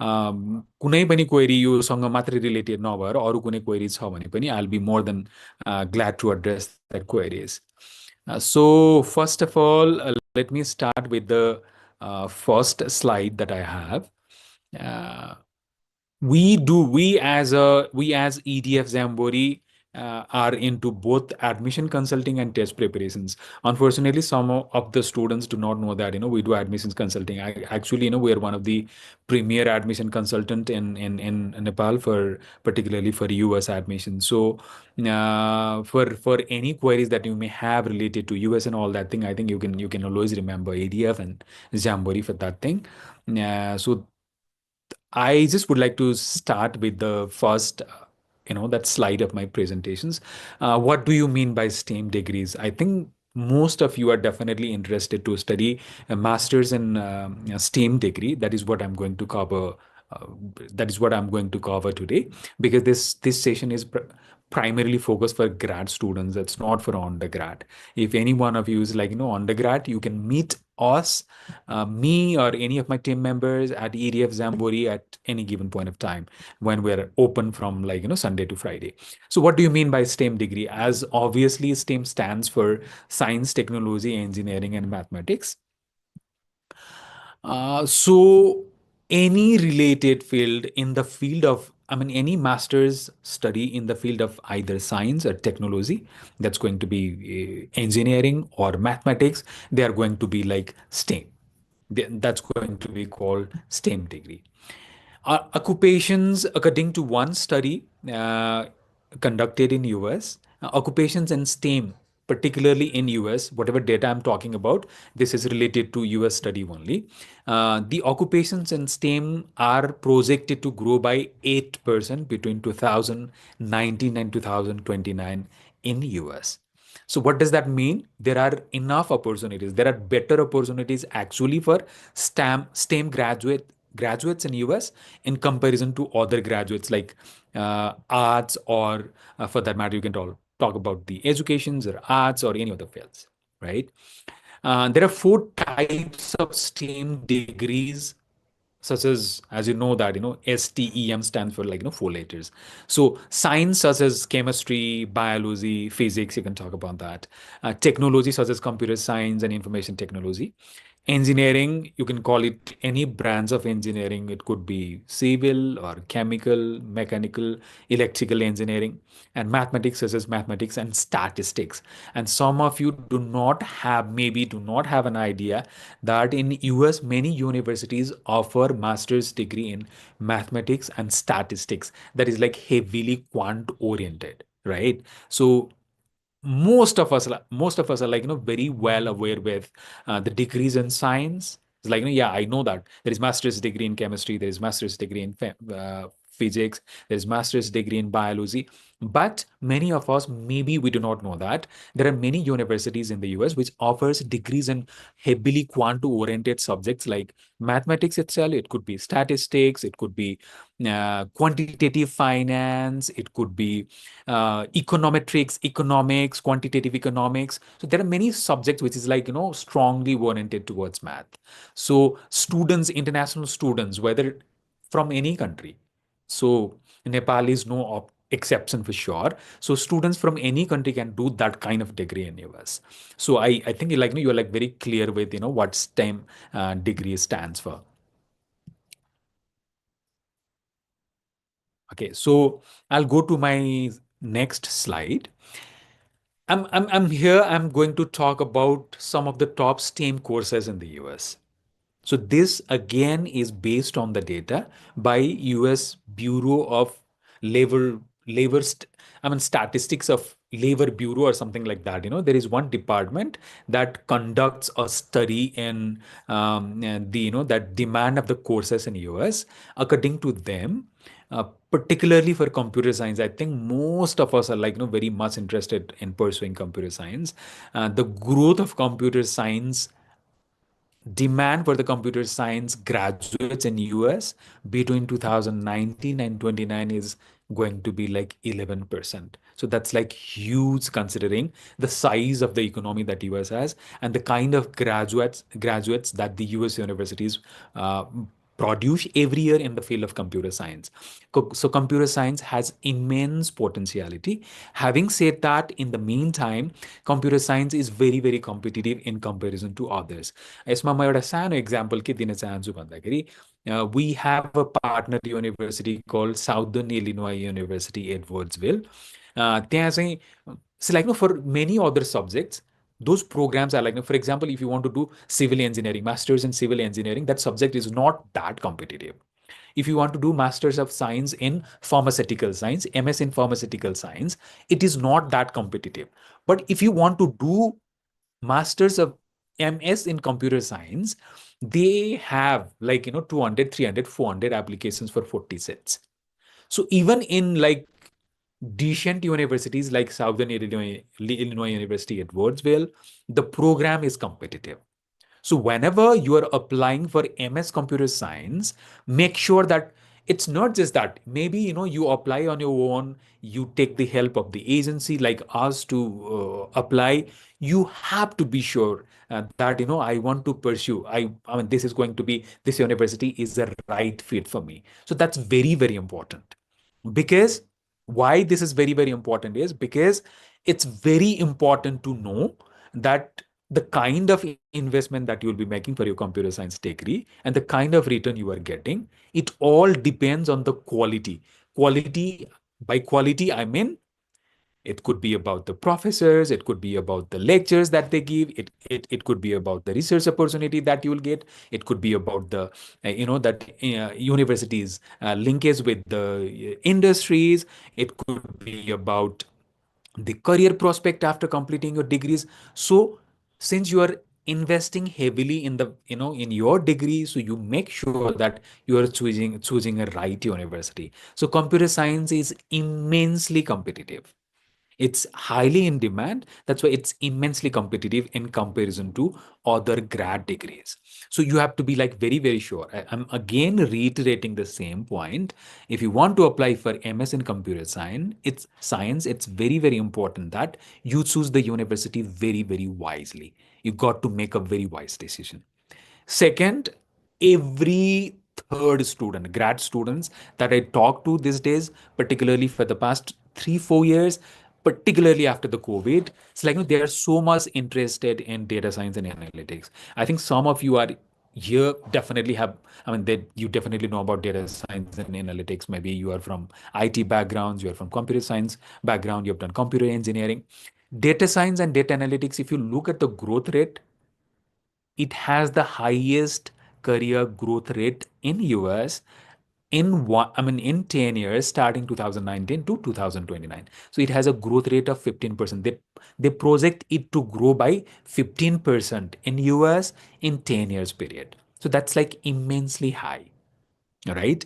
कुनै पनि क्वेरी योसँग मात्रै रिलेटेड नभएर अरू कुनै क्वेरी छ भने पनि I'll be more than glad to address that queries. So first of all, let me start with the first slide that I have. Uh, we as EDF Zambori are into both admission consulting and test preparations. Unfortunately, some of the students do not know that we do admissions consulting. Actually, we are one of the premier admission consultant in Nepal, for particularly for US admissions. So for any queries that you may have related to US and all that thing, I think you can always remember ADF and Zambori for that thing. So I just would like to start with the first, that slide of my presentations. What do you mean by STEM degrees? I think most of you are definitely interested to study a master's in STEM degree. That is what I'm going to cover. Uh, that is what I'm going to cover today, because this session is primarily focused for grad students. It's not for undergrad. If any one of you is like undergrad, you can meet us, me or any of my team members at EDF Zambori at any given point of time when we're open from Sunday to Friday. So what do you mean by STEM degree? As obviously STEM stands for science, technology, engineering, and mathematics. So any related field in the field of, any master's study in the field of either science or technology, that's going to be engineering or mathematics, they are going to be like STEM. That's going to be called STEM degree. Occupations, according to one study conducted in US, occupations in STEM, particularly in US, whatever data I'm talking about, this is related to US study only. The occupations in STEM are projected to grow by 8% between 2019 and 2029 in US. So what does that mean? There are enough opportunities. There are better opportunities actually for STEM graduates in US in comparison to other graduates like arts, or for that matter, you can talk about the educations or arts or any other fields, right? There are four types of STEM degrees, such as you know that STEM stands for four letters. So science, such as chemistry, biology, physics, you can talk about that. Technology, such as computer science and information technology. Engineering, you can call it any branch of engineering. It could be civil or chemical, mechanical, electrical engineering. And mathematics, such as mathematics and statistics. And some of you maybe do not have an idea that in US, many universities offer master's degree in mathematics and statistics. That is like heavily quant oriented, right? So most of us are very well aware with the degrees in science. It's like, yeah, I know that there is master's degree in chemistry, there is master's degree in physics, there is master's degree in biology. But many of us, maybe we do not know that there are many universities in the US which offers degrees in heavily quant oriented subjects like mathematics itself. It could be statistics, it could be quantitative finance, it could be econometrics, economics, quantitative economics. So there are many subjects which is like, strongly oriented towards math. So students, international students, whether from any country. So Nepal is no exception for sure. So students from any country can do that kind of degree in US. So I think you're like very clear with, what STEM degree stands for. Okay, so I'll go to my next slide. I'm here. I'm going to talk about some of the top STEM courses in the US. So this again is based on the data by US Bureau of Labor Labor st Statistics of Labor Bureau or something like that. There is one department that conducts a study in the that demand of the courses in US. According to them, particularly for computer science, I think most of us are like very much interested in pursuing computer science. The growth of computer science demand for the computer science graduates in US between 2019 and 29 is going to be like 11%. So that's like huge considering the size of the economy that US has and the kind of graduates that the US universities uh, produce every year in the field of computer science. So computer science has immense potentiality. Having said that, in the meantime, computer science is very, very competitive in comparison to others. यसमा म एउटा सानो example के दिन चाहन्छु भन्दाखेरि we have a partner university called Southern Illinois University at Woodsville. त्यहाँ चाहिँ so like no, for many other subjects, those programs are like, for example, if you want to do civil engineering, masters in civil engineering, that subject is not that competitive. If you want to do masters of science in pharmaceutical science, MS in pharmaceutical science, it is not that competitive. But if you want to do masters of MS in computer science, they have like, 200, 300, 400 applications for 40 sets. So even in like decent universities like Southern Illinois University at Woodsville, the program is competitive. So whenever you are applying for MS Computer Science, make sure that it's not just that. Maybe you apply on your own, you take the help of the agency like us to apply. You have to be sure that I want to pursue. I mean this is going to be this university is the right fit for me. So that's very, very important. Because why this is very, very important is because it's very important to know that the kind of investment that you will be making for your computer science degree and the kind of return you are getting, it all depends on the quality. Quality, by quality, I mean it could be about the professors, it could be about the lectures that they give, it could be about the research opportunity that you will get, it could be about the, that universities linkage with the industries, it could be about the career prospect after completing your degrees. So since you are investing heavily in the in your degree, so you make sure that you are choosing a right university. So computer science is immensely competitive, it's highly in demand. That's why it's immensely competitive in comparison to other grad degrees. So you have to be like very, very sure. I'm again reiterating the same point. If you want to apply for MS in computer science, it's very, very important that you choose the university very, very wisely. You got to make a very wise decision. Second, every third student, grad students that I talk to these days, particularly for the past 3, 4 years, particularly after the COVID, it's like they are so much interested in data science and analytics. I think some of you are here definitely have, I mean, that you definitely know about data science and analytics. Maybe you are from IT backgrounds, you are from computer science background, you have done computer engineering. Data science and data analytics, if you look at the growth rate, it has the highest career growth rate in US in one, I mean in 10 years starting 2019 to 2029. So it has a growth rate of 15%. They project it to grow by 15% in US in 10 years period. So that's like immensely high, right?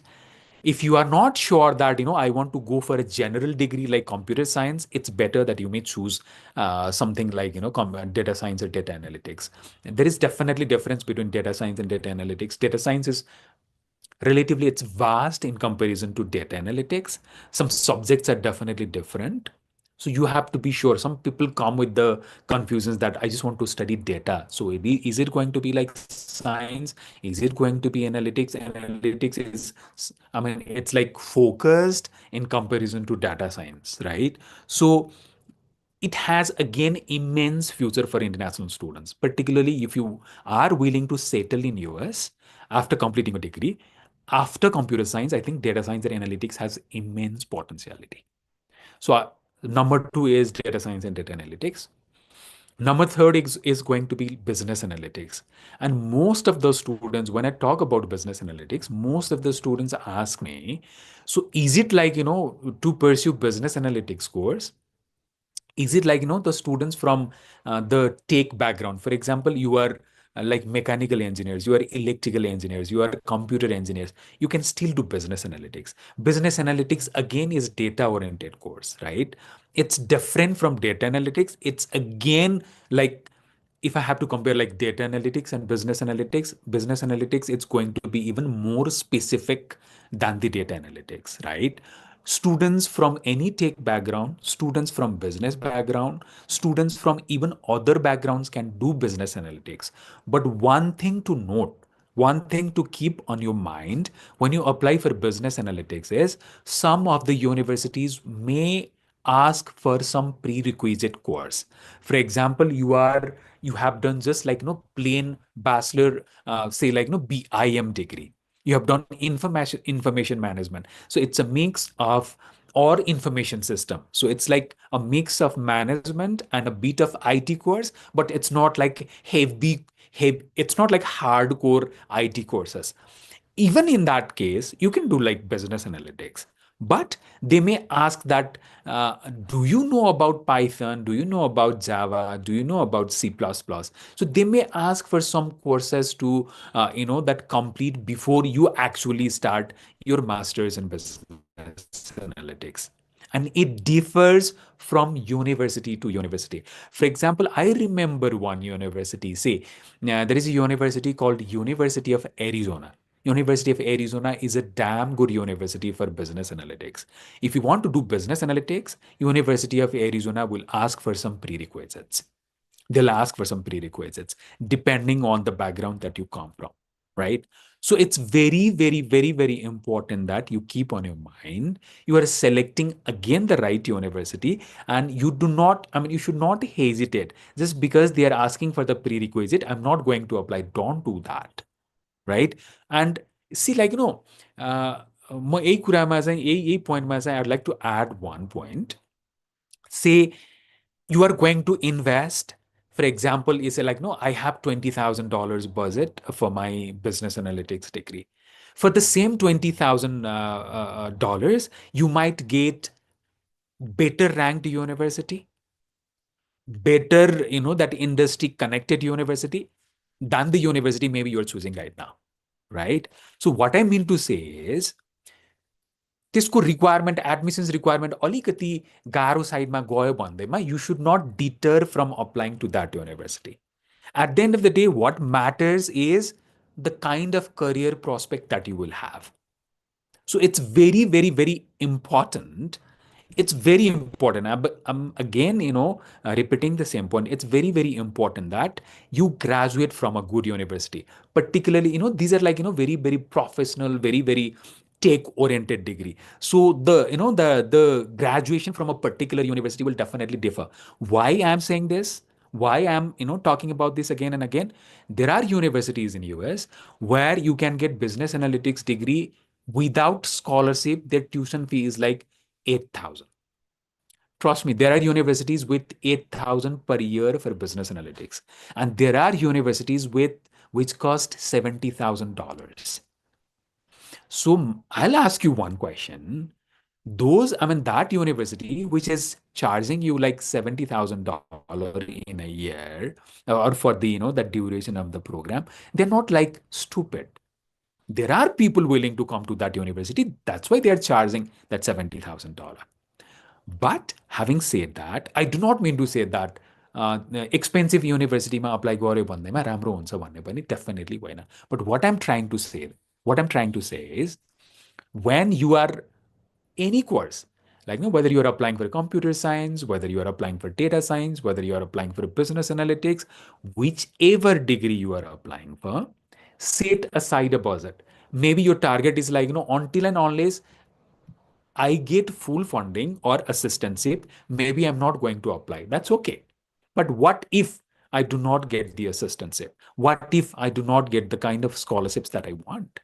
If you are not sure that I want to go for a general degree like computer science, it's better that you may choose something like data science or data analytics. There is definitely difference between data science and data analytics. Data science is relatively, it's vast in comparison to data analytics. Some subjects are definitely different. So you have to be sure. Some people come with the confusions that I just want to study data. So is it going to be like science? Is it going to be analytics? Analytics is, I mean, it's like focused in comparison to data science, right? So it has again immense future for international students, particularly if you are willing to settle in US after completing a degree. After computer science, I think data science and analytics has immense potentiality. So number two is data science and data analytics. Number third is going to be business analytics. And most of the students, when I talk about business analytics, most of the students ask me, so is it like, to pursue business analytics course? Is it like the students from the tech background, for example, you are like mechanical engineers, you are electrical engineers, you are computer engineers, you can still do business analytics. Business analytics again is data oriented course, right? It's different from data analytics. It's again like, if I have to compare like data analytics and business analytics, it's going to be even more specific than the data analytics, right? Students from any tech background, students from business background, students from even other backgrounds can do business analytics. But one thing to note, one thing to keep on your mind when you apply for business analytics is some of the universities may ask for some prerequisite course. For example, you have done just like plain bachelor, say like BIM degree. You have done information management. So it's a mix of or information system. So it's like a mix of management and a bit of IT course, but it's not like it's not like hardcore IT courses. Even in that case, you can do like business analytics, but they may ask that, do you know about Python? Do you know about Java? Do you know about C++? So they may ask for some courses to, that complete before you actually start your master's in business analytics. And it differs from university to university. For example, I remember one university, say, there is a university called University of Arizona. University of Arizona is a damn good university for business analytics. If you want to do business analytics, University of Arizona will ask for some prerequisites. They'll ask for some prerequisites depending on the background that you come from, right? So it's very, very, very, very important that you keep on your mind. You are selecting again the right university, and you do not, I mean, you should not hesitate just because they are asking for the prerequisite. I'm not going to apply. Don't do that, right? And see, like, म यही कुरामा चाहिँ यही पोइन्टमा चाहिँ I'd like to add one point. Say you are going to invest. For example, you say like, no, I have $20,000 budget for my business analytics degree. For the same $20,000, you might get better ranked university, better, that industry connected university than the university maybe you're choosing right now, right? So what I mean to say is, त्यसको requirement admissions requirement अलिकति गाह्रो साइडमा गयो भन्दैमा you should not deter from applying to that university. At the end of the day, what matters is the kind of career prospect that you will have. So it's very, very, very important. It's very important. I'm again, repeating the same point. It's very, very important that you graduate from a good university. Particularly, these are like, very, very professional, very, very tech-oriented degree. So the graduation from a particular university will definitely differ. Why I'm saying this? Why I'm talking about this again and again? There are universities in US where you can get business analytics degree without scholarship. Their tuition fee is like 8,000. Trust me, there are universities with 8,000 per year for business analytics, and there are universities which cost $70,000. So I'll ask you one question. That university which is charging you like $70,000 in a year, or for the, the duration of the program, they're not like stupid. There are people willing to come to that university. That's why they are charging that $70,000. But having said that, I do not mean to say that expensive university ma apply गर्यो भन्दैमा राम्रो हुन्छ भन्ने पनि definitely होइन. But what I'm trying to say is, when you are any course, like whether you are applying for computer science, whether you are applying for data science, whether you are applying for business analytics, whichever degree you are applying for, set aside a budget. Maybe your target is like, until and unless I get full funding or assistantship, maybe I'm not going to apply. That's okay. But what if I do not get the assistantship? What if I do not get the kind of scholarships that I want?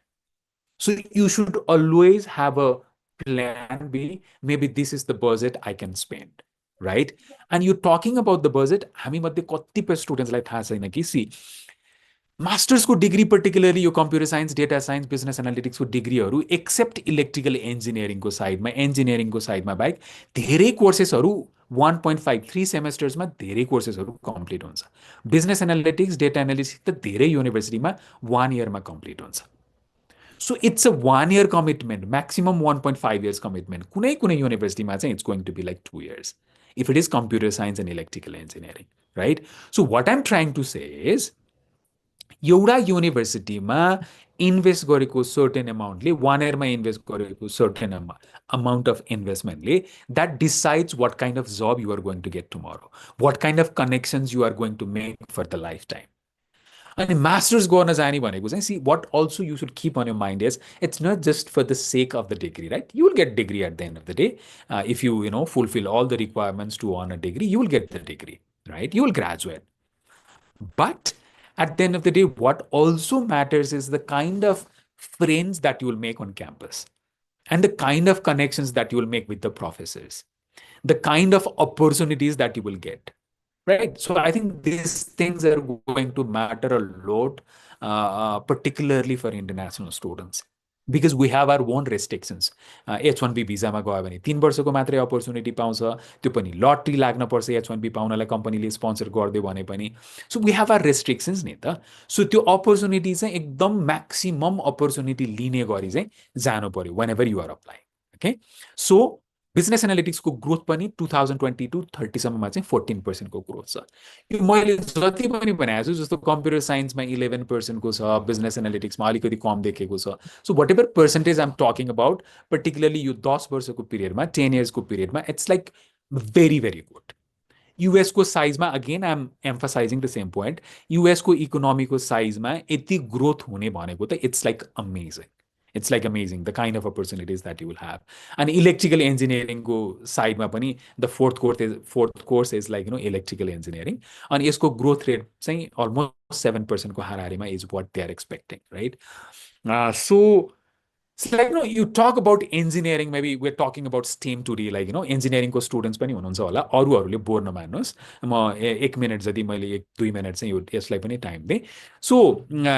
So you should always have a plan B. Maybe this is the budget I can spend, right? And you're talking about the budget. हामी मध्ये कतिपय स्टुडेन्ट्सलाई थाहा छैन कि see मास्टर्सको degree particularly यो computer science, data science, business एनालिटिक्सको डिग्रीहरू एक्सेप्ट इलेक्ट्रिकल इन्जिनियरिङको साइडमा बाहेक धेरै कोर्सेसहरू 1.5 3 सेमेस्टर्समा धेरै कोर्सेसहरू कम्प्लिट हुन्छ. बिजनेस एनालिटिक्स, डेटा एनालिटिक्स त धेरै युनिभर्सिटीमा 1 इयरमा कम्प्लिट हुन्छ. So it's a 1 year commitment, maximum 1.5 years commitment. Kunai university it's going to be like 2 years if it is computer science and electrical engineering, right? So what I'm trying to say is, एउटा युनिभर्सिटीमा invest गरेको certain अमाउन्टले 1 इयरमा invest गरेको certain amount of इन्भेस्टमेन्टले that decides what kind of job you are going to get tomorrow, what kind of connections you are going to make for the lifetime. अनि masters गर्न जाने भनेको चाहिँ see what also you should keep on your mind is it's not just for the sake of the degree right you will get degree at the end of the day if you know fulfil all the requirements to earn a degree you will get the degree right you will graduate but at the end of the day what also matters is the kind of friends that you will make on campus and the kind of connections that you will make with the professors the kind of opportunities that you will get right so I think these things are going to matter a lot particularly for international students because we have our own restrictions H1B भिजामा गयो भने 3 वर्षको मात्रै opportunity पाउँछ त्यो पनि lottery लाग्न पर्छ H1B पाउनलाई कम्पनीले स्पोन्सर गरिदियो भने पनि so we have are restrictions नि त सो त्यो अपर्च्युनिटी चाहिँ एकदम म्याक्सिमम अपर्च्युनिटी लिने गरी चाहिँ जानु पर्यो whenever you're applying okay so business एनालिटिक्सको ग्रोथ पनि 2022-30सम्ममा चाहिँ 14%को ग्रोथ छ यो मैले जति पनि भनेको छु जस्तो कम्प्युटर साइन्समा 11%को छ बिजनेस एनालिटिक्समा अलिकति कम देखेको छ so whatever percentage I'm talking about particularly यो 10 वर्षको पिरियडमा 10 इयर्सको पिरियडमा it's like very very good युएसको साइजमा again I'm emphasising the same point युएसको इकोनोमीको साइजमा यति ग्रोथ हुने भनेको त it's like amazing it's like amazing the kind of opportunities that you will have and electrical engineering go side ma pani the fourth course is like electrical engineering and यसको growth rate चाहिँ almost 7% को हाराहारीमा is what they are expecting right so it's like you talk about engineering maybe we're talking about STEM today like engineering को students पनि हुनुहुन्छ होला अरूहरूले bore नमान्नुहोस् म 1 मिनट जति मैले 1-2 मिनट चाहिँ यो यसलाई पनि टाइम दिएँ सो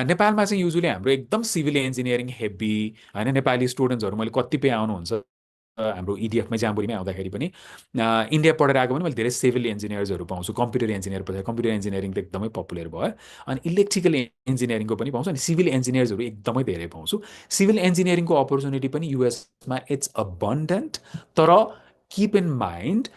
नेपालमा चाहिँ युजुअली हाम्रो एकदम सिभिल इन्जिनियरिङ हेभी होइन नेपाली स्टुडेन्ट्सहरू मैले कतिपय आउनुहुन्छ हाम्रो इडिएफमै जाम्बुरीमै आउँदाखेरि पनि इन्डिया पढेर आएको पनि मैले धेरै सिभिल इन्जिनियर्सहरू पाउँछु कम्प्युटर इन्जिनियर पछि कम्प्युटर इन्जिनियरिङ त एकदमै पपुलर भयो अनि इलेक्ट्रिकल इन्जिनियरिङको पनि पाउँछु अनि सिभिल इन्जिनियर्सहरू एकदमै धेरै पाउँछु सिभिल इन्जिनियरिङको अपर्च्युनिटी पनि युएसमा इट्स अबन्डेन्ट तर किप इन माइन्ड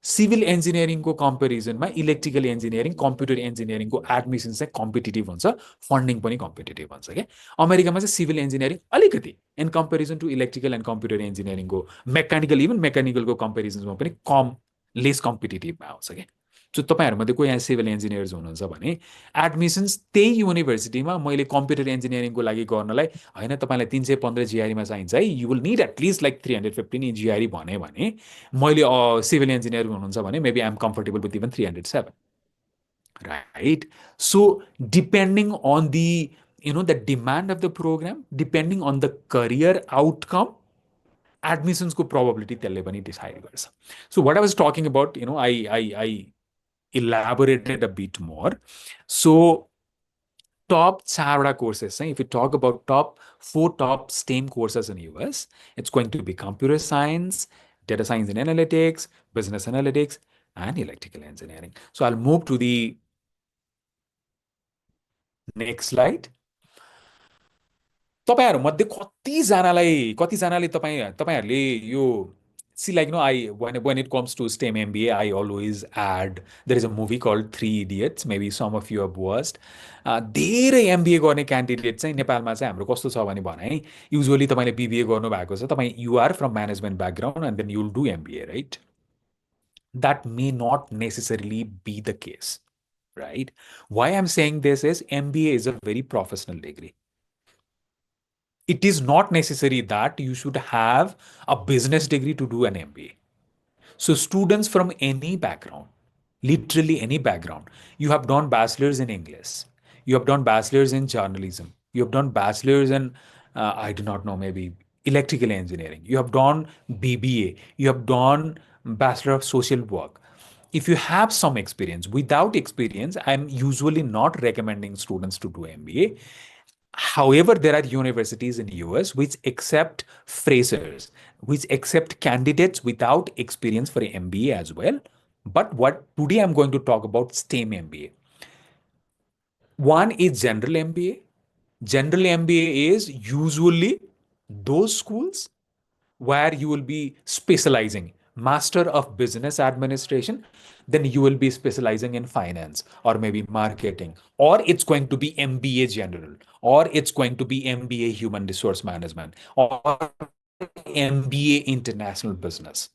सिभिल इन्जिनियरिङको कम्पेरिजनमा इलेक्ट्रिकल इन्जिनियरिङ कम्प्युटर इन्जिनियरिङको एडमिसन चाहिँ कम्पिटेटिभ हुन्छ फन्डिङ पनि कम्पिटेटिभ हुन्छ क्या अमेरिकामा चाहिँ सिभिल इन्जिनियरिङ अलिकति in comparison to electrical and computer इन्जिनियरिङको इभन मेकानिकलको कम्पेरिजनमा पनि कम लेस कम्पिटेटिभमा आउँछ क्या सो तपाईँहरूमध्ये कोही यहाँ सिभिल इन्जिनियर्स हुनुहुन्छ भने एडमिसन्स त्यही युनिभर्सिटीमा मैले कम्प्युटर इन्जिनियरिङको लागि गर्नलाई होइन तपाईँलाई 315 जिआरीमा चाहिन्छ है you will need at least like 315 GRE भने मैले सिभिल इन्जिनियर हुनुहुन्छ भने maybe I am comfortable with even 307 right so depending on the the demand of the program depending on the career outcome admissions ko probability त्यसले पनि decide गर्छ so what I was talking about I elaborated a bit more so top 4 courses if you talk about top 4 top STEM courses in US it's going to be computer science data science and analytics business analytics and electrical engineering so I'll move to the next slide तपाईहरुमध्ये कतिजनाले तपाईहरुले यो see like I when it comes to STEM MBA I always add there is a movie called 3 Idiots maybe some of you have watched धेरै MBA गर्ने candidate चाहिँ नेपालमा चाहिँ हाम्रो कस्तो छ भने भनाइ युजुअली तपाईले BBA गर्नु भएको छ तपाई you are from management background and then you'll do MBA right that may not necessarily be the case right why I'm saying this is MBA is a very professional degree it is not necessary that you should have a business degree to do an MBA. So students from any background, literally any background, you have done bachelor's in English, you have done bachelor's in journalism, you have done bachelor's in, I do not know, maybe electrical engineering, you have done BBA, you have done Bachelor of Social Work. If you have some experience, without experience, I'm usually not recommending students to do MBA. However, there are universities in US which accept freshers, which accept candidates without experience for MBA as well. But what today I'm going to talk about STEM MBA. One is general MBA. General MBA is usually those schools where you will be specializing Master of Business Administration, then you will be specializing in finance or maybe marketing, or it's going to be MBA General, or it's going to be MBA Human Resource Management, or MBA International Business.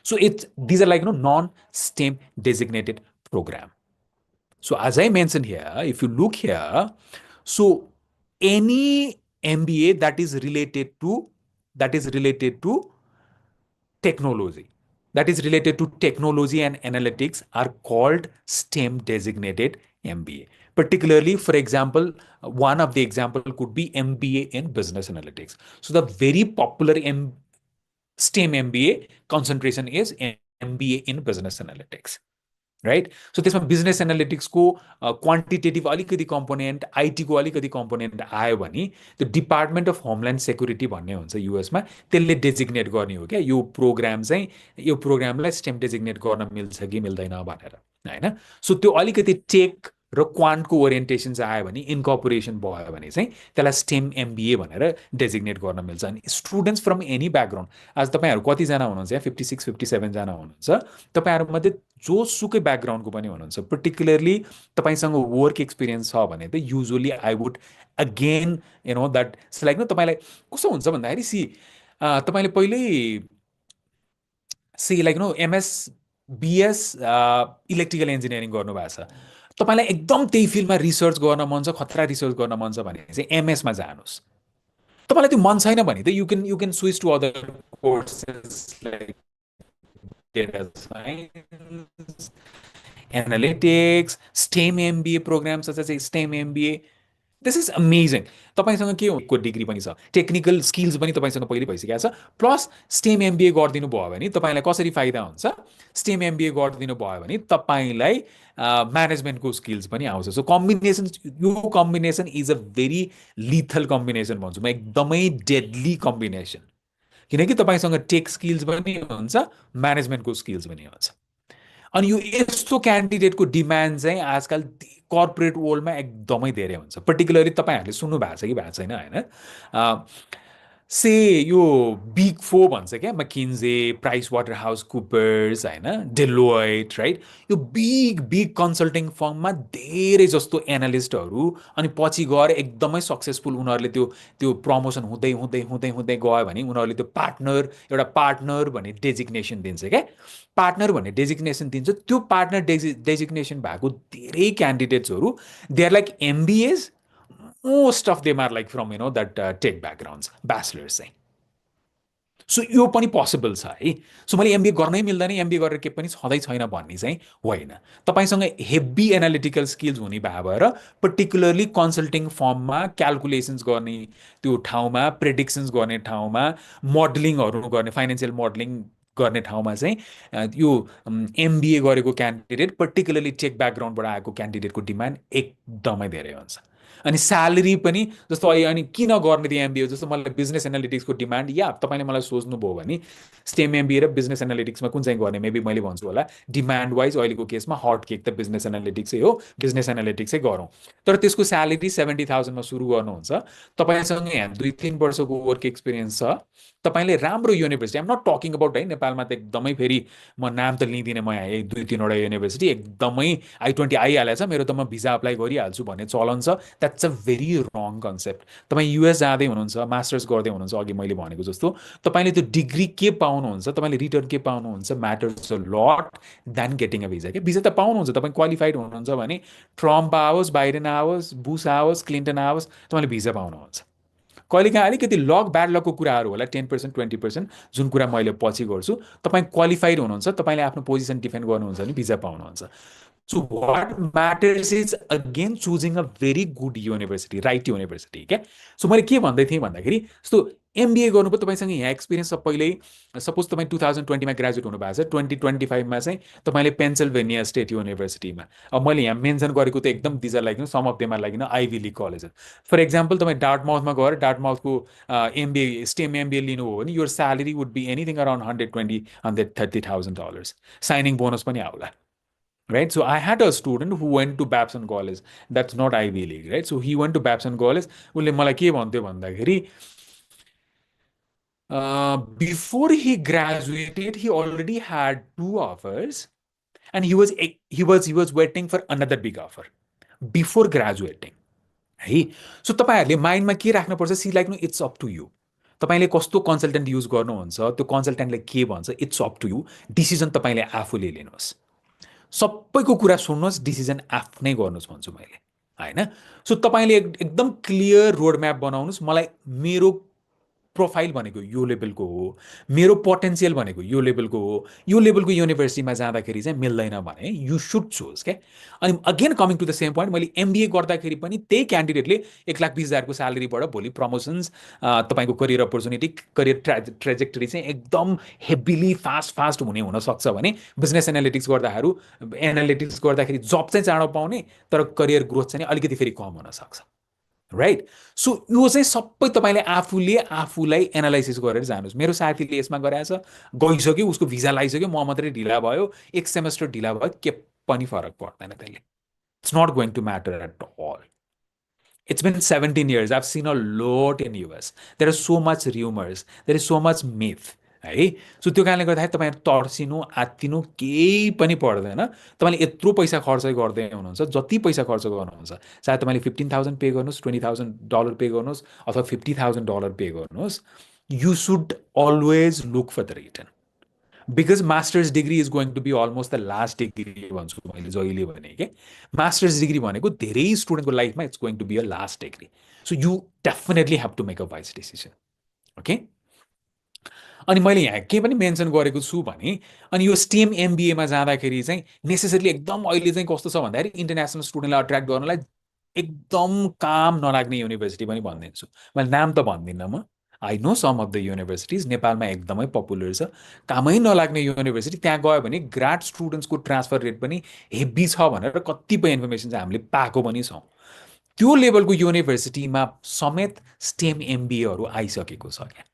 So these are like non-STEM designated program. So as I mentioned here, if you look here, so any MBA that is related to technology, that is related to technology and analytics are called STEM designated MBA. Particularly, for example, one of the example could be MBA in business analytics. So the very popular STEM MBA concentration is MBA in business analytics. Right so त्यसमा business एनालिटिक्सको quantitative अलिकति component आइटीको अलिकति component आयो भने त्यो department of homeland security भन्ने हुन्छ युएसमा त्यसले designate गर्ने हो क्या यो प्रोग्राम चाहिँ यो प्रोग्रामलाई स्टेम डेजिग्नेट गर्न मिल्छ कि मिल्दैन भनेर होइन सो त्यो अलिकति टेक र क्वान्टको ओरिएन्टेसन चाहिँ आयो भने इन्कर्पोरेसन भयो भने चाहिँ त्यसलाई स्टेम एमबिए भनेर डेजिग्नेट गर्न मिल्छ अनि स्टुडेन्ट्स फ्रम एनी ब्याकग्राउन्ड आज तपाईँहरू कतिजना हुनुहुन्छ यहाँ 56-57जना हुनुहुन्छ तपाईँहरूमध्ये जोसुकै ब्याकग्राउन्डको पनि हुनुहुन्छ पर्टिकुलरली तपाईँसँग वर्क एक्सपिरियन्स छ भने त usually I would again that like तपाईँलाई कस्तो हुन्छ भन्दाखेरि तपाईँले पहिल्यै like MS BS electrical engineering गर्नुभएको छ तपाईँलाई एकदम त्यही फिल्डमा रिसर्च गर्न मन छ खतरा रिसर्च गर्न मन छ भने चाहिँ एमएसमा जानुहोस् तपाईँलाई त्यो मन छैन भने त you can switch to other courses like data science, analytics, STEM MBA programs such as STEM MBA. This is amazing. तपाईँसँग के को डिग्री पनि छ टेक्निकल स्किल्स पनि तपाईँसँग पहिले भइसकेको छ प्लस स्टेम एमबिए गरिदिनु भयो भने तपाईँलाई कसरी फाइदा हुन्छ स्टेम एमबिए गरिदिनु भयो भने तपाईँलाई म्यानेजमेन्टको स्किल्स पनि आउँछ सो कम्बिनेसन यो combination is a very lethal combination भन्छु म एकदमै डेडली कम्बिनेसन किनकि तपाईँसँग टेक स्किल्स पनि हुन्छ म्यानेजमेन्टको स्किल्स पनि हुन्छ अनि यो यस्तो क्यान्डिडेटको डिमान्ड चाहिँ आजकल कर्पोरेट वर्ल्डमा एकदमै धेरै हुन्छ पर्टिकुलरली तपाईँहरूले सुन्नु भएको छ कि भएको छैन होइन से यो बिग फोर भन्छ क्या मकिन्जे प्राइस वाटर हाउस कुपर्स होइन डेलोइट राइट यो बिग कन्सल्टिङ फर्ममा धेरै जस्तो एनालिस्टहरू अनि पछि गएर एकदमै सक्सेसफुल उनीहरूले त्यो प्रमोसन हुँदै हुँदै हुँदै हुँदै गयो भने उनीहरूले त्यो एउटा पार्टनर भन्ने डेजिग्नेसन दिन्छ क्या पार्टनर भन्ने डेजिग्नेसन दिन्छ त्यो पार्टनर डेजिग्नेसन भएको धेरै क्यान्डिडेट्सहरू they are like MBAs most of them are like from that tech backgrounds bachelors चाहिँ सो यो पनि पोसिबल छ है सो मैले एमबिए गर्नै मिल्दैन एमबिए गरेर के पनि छँदै छैन भन्ने चाहिँ होइन तपाईँसँग हेभी एनालिटिकल स्किल्स हुने भएर पर्टिकुलरली कन्सल्टिङ फर्ममा क्यालकुलेसन्स गर्ने त्यो ठाउँमा प्रेडिक्सन्स गर्ने ठाउँमा मोडलिङहरू गर्ने फाइनेन्सियल मोडलिङ गर्ने ठाउँमा चाहिँ यो एमबिए गरेको क्यान्डिडेट पर्टिकुलरली टेक ब्याकग्राउन्डबाट आएको क्यान्डिडेटको डिमान्ड एकदमै धेरै हुन्छ अनि स्यालेरी पनि जस्तो अनि किन गर्ने त्यो एमबिए जस्तो मलाई बिजनेस एनालिटिक्सको डिमान्ड या तपाईँले मलाई सोच्नुभयो भने स्टेम एमबिए र बिजनेस एनालिटिक्समा कुन चाहिँ गर्ने मेबी मैले भन्छु होला डिमान्ड वाइज अहिलेको केसमा हट केक त बिजनेस एनालिटिक्सै हो बिजनेस एनालिटिक्सै गरौँ तर त्यसको स्यालेरी 70,000मा सुरु गर्नुहुन्छ तपाईँसँग यहाँ 2-3 वर्षको वर्क एक्सपिरियन्स छ तपाईँले राम्रो university I'm not talking about है नेपालमा त एकदमै फेरि म नाम त लिँदिनँ म यहाँ 2-3वटा युनिभर्सिटी एकदमै I-20 आइहालेछ मेरो त म भिजा अप्लाई गरिहाल्छु भन्ने चलन छ that's a very wrong concept तपाईँ युएस जाँदै हुनुहुन्छ मास्टर्स गर्दै हुनुहुन्छ अघि मैले भनेको जस्तो तपाईँले त्यो डिग्री के पाउनुहुन्छ तपाईँले रिटर्न के पाउनुहुन्छ matters a lot then getting a visa के भिजा त पाउनुहुन्छ तपाईँ क्वालिफाइड हुनुहुन्छ भने ट्रम्प आओस् बाइडेन आओस् बुस आओस् क्लिन्टन आओस् तपाईँले भिजा पाउनुहुन्छ कहिलेकाहीँ अलिकति लक ब्याड लकको कुराहरू होला 10% 20% जुन कुरा मैले पछि गर्छु तपाईँ क्वालिफाइड हुनुहुन्छ तपाईँले आफ्नो पोजिसन डिफेन्ड गर्नुहुन्छ भने भिजा पाउनुहुन्छ so what matters is again choosing a very good university right university क्या सो मैले के भन्दै थिएँ भन्दाखेरि जस्तो एमबिए गर्नुको तपाईँसँग यहाँ एक्सपिरियन्स छ पहिल्यै सपोज तपाईँ 2020मा ग्रेजुएट हुनुभएको छ 2025मा चाहिँ तपाईँले पेन्सिल्भेनिया स्टेट युनिभर्सिटीमा अब मैले यहाँ मेन्सन गरेको त एकदम these are like some of them are like Ivy League colleges for example तपाईँ डार्टमाउथमा गएर डार्टमाउथको एमबिए स्टेम एमबिए लिनुभयो भने your salary would be anything around $120,000-130,000 signing bonus पनि आउला right so I had a student who went to Babson College that's not Ivy League right so he went to Babson College उसले मलाई के भन्थ्यो भन्दाखेरि before he graduated he already had 2 offers and he was waiting for another big offer before graduating है so तपाईँहरूले माइन्डमा के राख्नुपर्छ see like no it's up to you तपाईँले कस्तो कन्सल्टेन्ट युज गर्नुहुन्छ त्यो कन्सल्टेन्टले के भन्छ it's up to you decision तपाईँले आफूले लिनुहोस् सबैको कुरा सुन्नुहोस्, डिसिजन आफ्नै गर्नुहोस् भन्छु मैले, होइन? सो तपाईँले एकदम क्लियर रोड म्याप बनाउनुहोस्। मलाई मेरो प्रोफाइल भनेको यो लेभलको हो, मेरो पोटेन्सियल भनेको यो लेभलको हो, यो लेभलको युनिभर्सिटीमा जाँदाखेरि चाहिँ मिल्दैन भने यु सुड चुज क्या। अनि again coming to the same point, मैले एमबिए गर्दाखेरि पनि त्यही क्यान्डिडेटले 1,20,000को स्यालेरीबाट भोलि प्रमोसन्स, तपाईँको करियर अपर्च्युनिटी, करियर ट्रेजेक्टरी चाहिँ एकदम हेभिली फास्ट फास्ट हुनसक्छ भने बिजनेस एनालिटिक्स गर्दाखेरि जब चाहिँ चाँडो पाउने, तर करियर ग्रोथ चाहिँ अलिकति फेरि कम हुनसक्छ, राइट? सो यो चाहिँ सबै तपाईँले आफूलाई एनालाइसिस गरेर जानुहोस्। मेरो साथीले यसमा गराएछ, गइसक्यो, उसको भिजा लगाइसक्यो, म मात्रै ढिला भयो, एक सेमेस्टर ढिला भयो, के पनि फरक पर्दैन त्यसले। It's not going to matter at all. It's been 17 years. I've seen a lot in US. There is so much rumors. There is so much myth. है, सो त्यो कारणले गर्दाखेरि तपाईँहरू तर्सिनु आत्तिनु केही पनि पर्दैन। तपाईँले यत्रो पैसा खर्च गर्दै हुनुहुन्छ, जति पैसा खर्च गर्नुहुन्छ, चाहे तपाईँले 15,000 पे गर्नुहोस्, $20,000 पे गर्नुहोस्, अथवा $50,000 पे गर्नुहोस्, you should always look for the return. Because masters degree is going to be almost the last degree भन्छु मैले जहिले भने के। मास्टर्स डिग्री भनेको धेरै स्टुडेन्टको लाइफमा it's going to be a last degree. So you definitely have to make a wise decision, okay? अनि मैले यहाँ के पनि मेन्सन गरेको छु भने, अनि यो स्टेम एमबिएमा जाँदाखेरि चाहिँ नेसेसरीली एकदम अहिले चाहिँ कस्तो छ भन्दाखेरि इन्टरनेसनल स्टुडेन्टलाई अट्र्याक्ट गर्नलाई एकदम काम नलाग्ने युनिभर्सिटी पनि भनिदिन्छु। मैले नाम त भन्दिनँ म, I know some of the universities नेपालमा एकदमै पपुलर छ। कामै नलाग्ने युनिभर्सिटी, त्यहाँ गयो भने ग्राड स्टुडेन्ट्सको ट्रान्सफर रेट पनि हेभी छ भनेर कतिपय इन्फर्मेसन चाहिँ हामीले पाएको पनि छौँ। त्यो लेभलको युनिभर्सिटीमा समेत स्टेम एमबिएहरू आइसकेको छ क्या।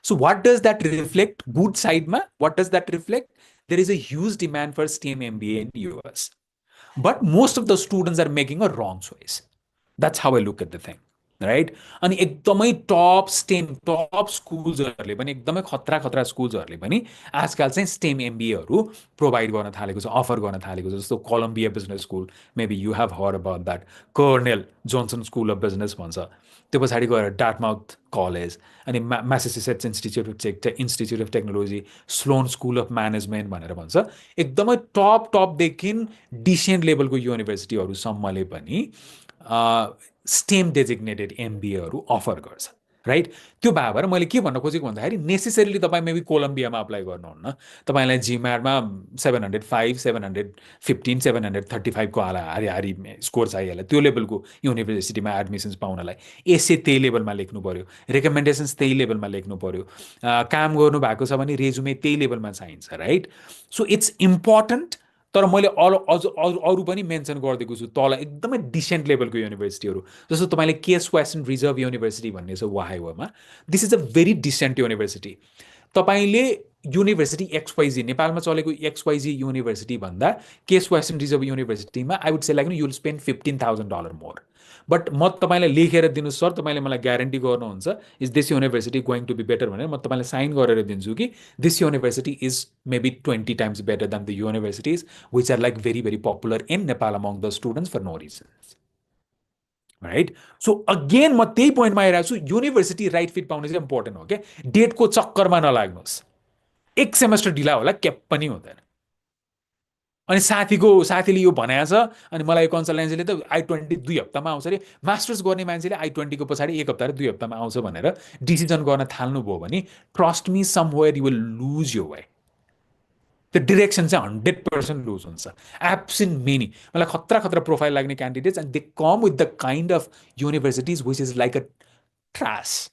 So what does that reflect? Good साइडमा what does that reflect? There is a huge demand for STEM MBA in US, but most of the students are making a wrong choice. That's how I look at the thing, right? अनि एकदमै top स्कुल्सहरूले पनि, एकदमै खतरा खतरा स्कुल्सहरूले पनि आजकल चाहिँ stem एमबिएहरू provide गर्न थालेको छ, अफर गर्न थालेको छ। जस्तो Columbia business school, maybe you have heard about that. Cornell Johnson school of business भन्छ। त्यो पछाडि गएर डार्टमाउथ कलेज, अनि Massachusetts institute of technology, Sloan school of management भनेर भन्छ। एकदमै टपदेखि डिसेन्ट लेभलको युनिभर्सिटीहरूसम्मले पनि स्टेम डेजिग्नेटेड एमबिएहरू अफर गर्छ, राइट? त्यो भएर मैले के भन्न खोजेको भन्दाखेरि नेसेसरीली तपाईँ मेबी कोलम्बियामा अप्लाई गर्नुहुन्न, तपाईँलाई जिम्याडमा 705, 715, 735को हारी स्कोर चाहिहाल्यो त्यो लेभलको युनिभर्सिटीमा एडमिसन्स पाउनलाई। एसे त्यही लेभलमा लेख्नु पऱ्यो, रेकमेन्डेसन्स त्यही लेभलमा लेख्नु पऱ्यो, काम गर्नु भएको छ भने रेजुमे त्यही लेभलमा चाहिन्छ, राइट? So it's important. तर मैले अरू पनि मेन्सन गरिदिएको छु तल एकदमै डिसेन्ट लेभलको युनिभर्सिटीहरू। जस्तो तपाईँले केस वेस्टर्न रिजर्भ युनिभर्सिटी भन्ने छ वाइओमा, this is a very decent university. तपाईँले युनिभर्सिटी एक्सवाइजी, नेपालमा चलेको एक्सवाइजी युनिभर्सिटी भन्दा केस वेस्टर्न रिजर्भ युनिभर्सिटीमा I would say like you will spend $15,000 more. But म तपाईँलाई लेखेर दिनु सर, तपाईँले मलाई ग्यारेन्टी गर्नुहुन्छ is this university going to be better भनेर म तपाईँलाई साइन गरेर दिन्छु कि this university is maybe 20 times better than the universities which are like very very popular in Nepal among the students for no reasons, right? So again म त्यही पोइन्टमा आइरहेको छु, युनिभर्सिटी राइट फिट पाउने चाहिँ इम्पोर्टेन्ट हो क्या। डेटको चक्करमा नलाग्नुहोस्, एक सेमेस्टर ढिला होला के पनि हुँदैन। अनि साथीले यो भनेको छ, अनि मलाई कन्सल्टेन्सीले त I-20 2 हप्तामा आउँछ अरे। मास्टर्स गर्ने मान्छेले I-20को पछाडि 1 हप्ता र 2 हप्तामा आउँछ भनेर डिसिजन गर्न थाल्नुभयो भने trust me somewhere you will lose your way. त्यो डिरेक्सन चाहिँ 100% लुज हुन्छ। एब्सेन्ट मेनी मलाई खतरा खतरा प्रोफाइल लाग्ने candidates, and they come with the kind of universities which is like a ट्रास,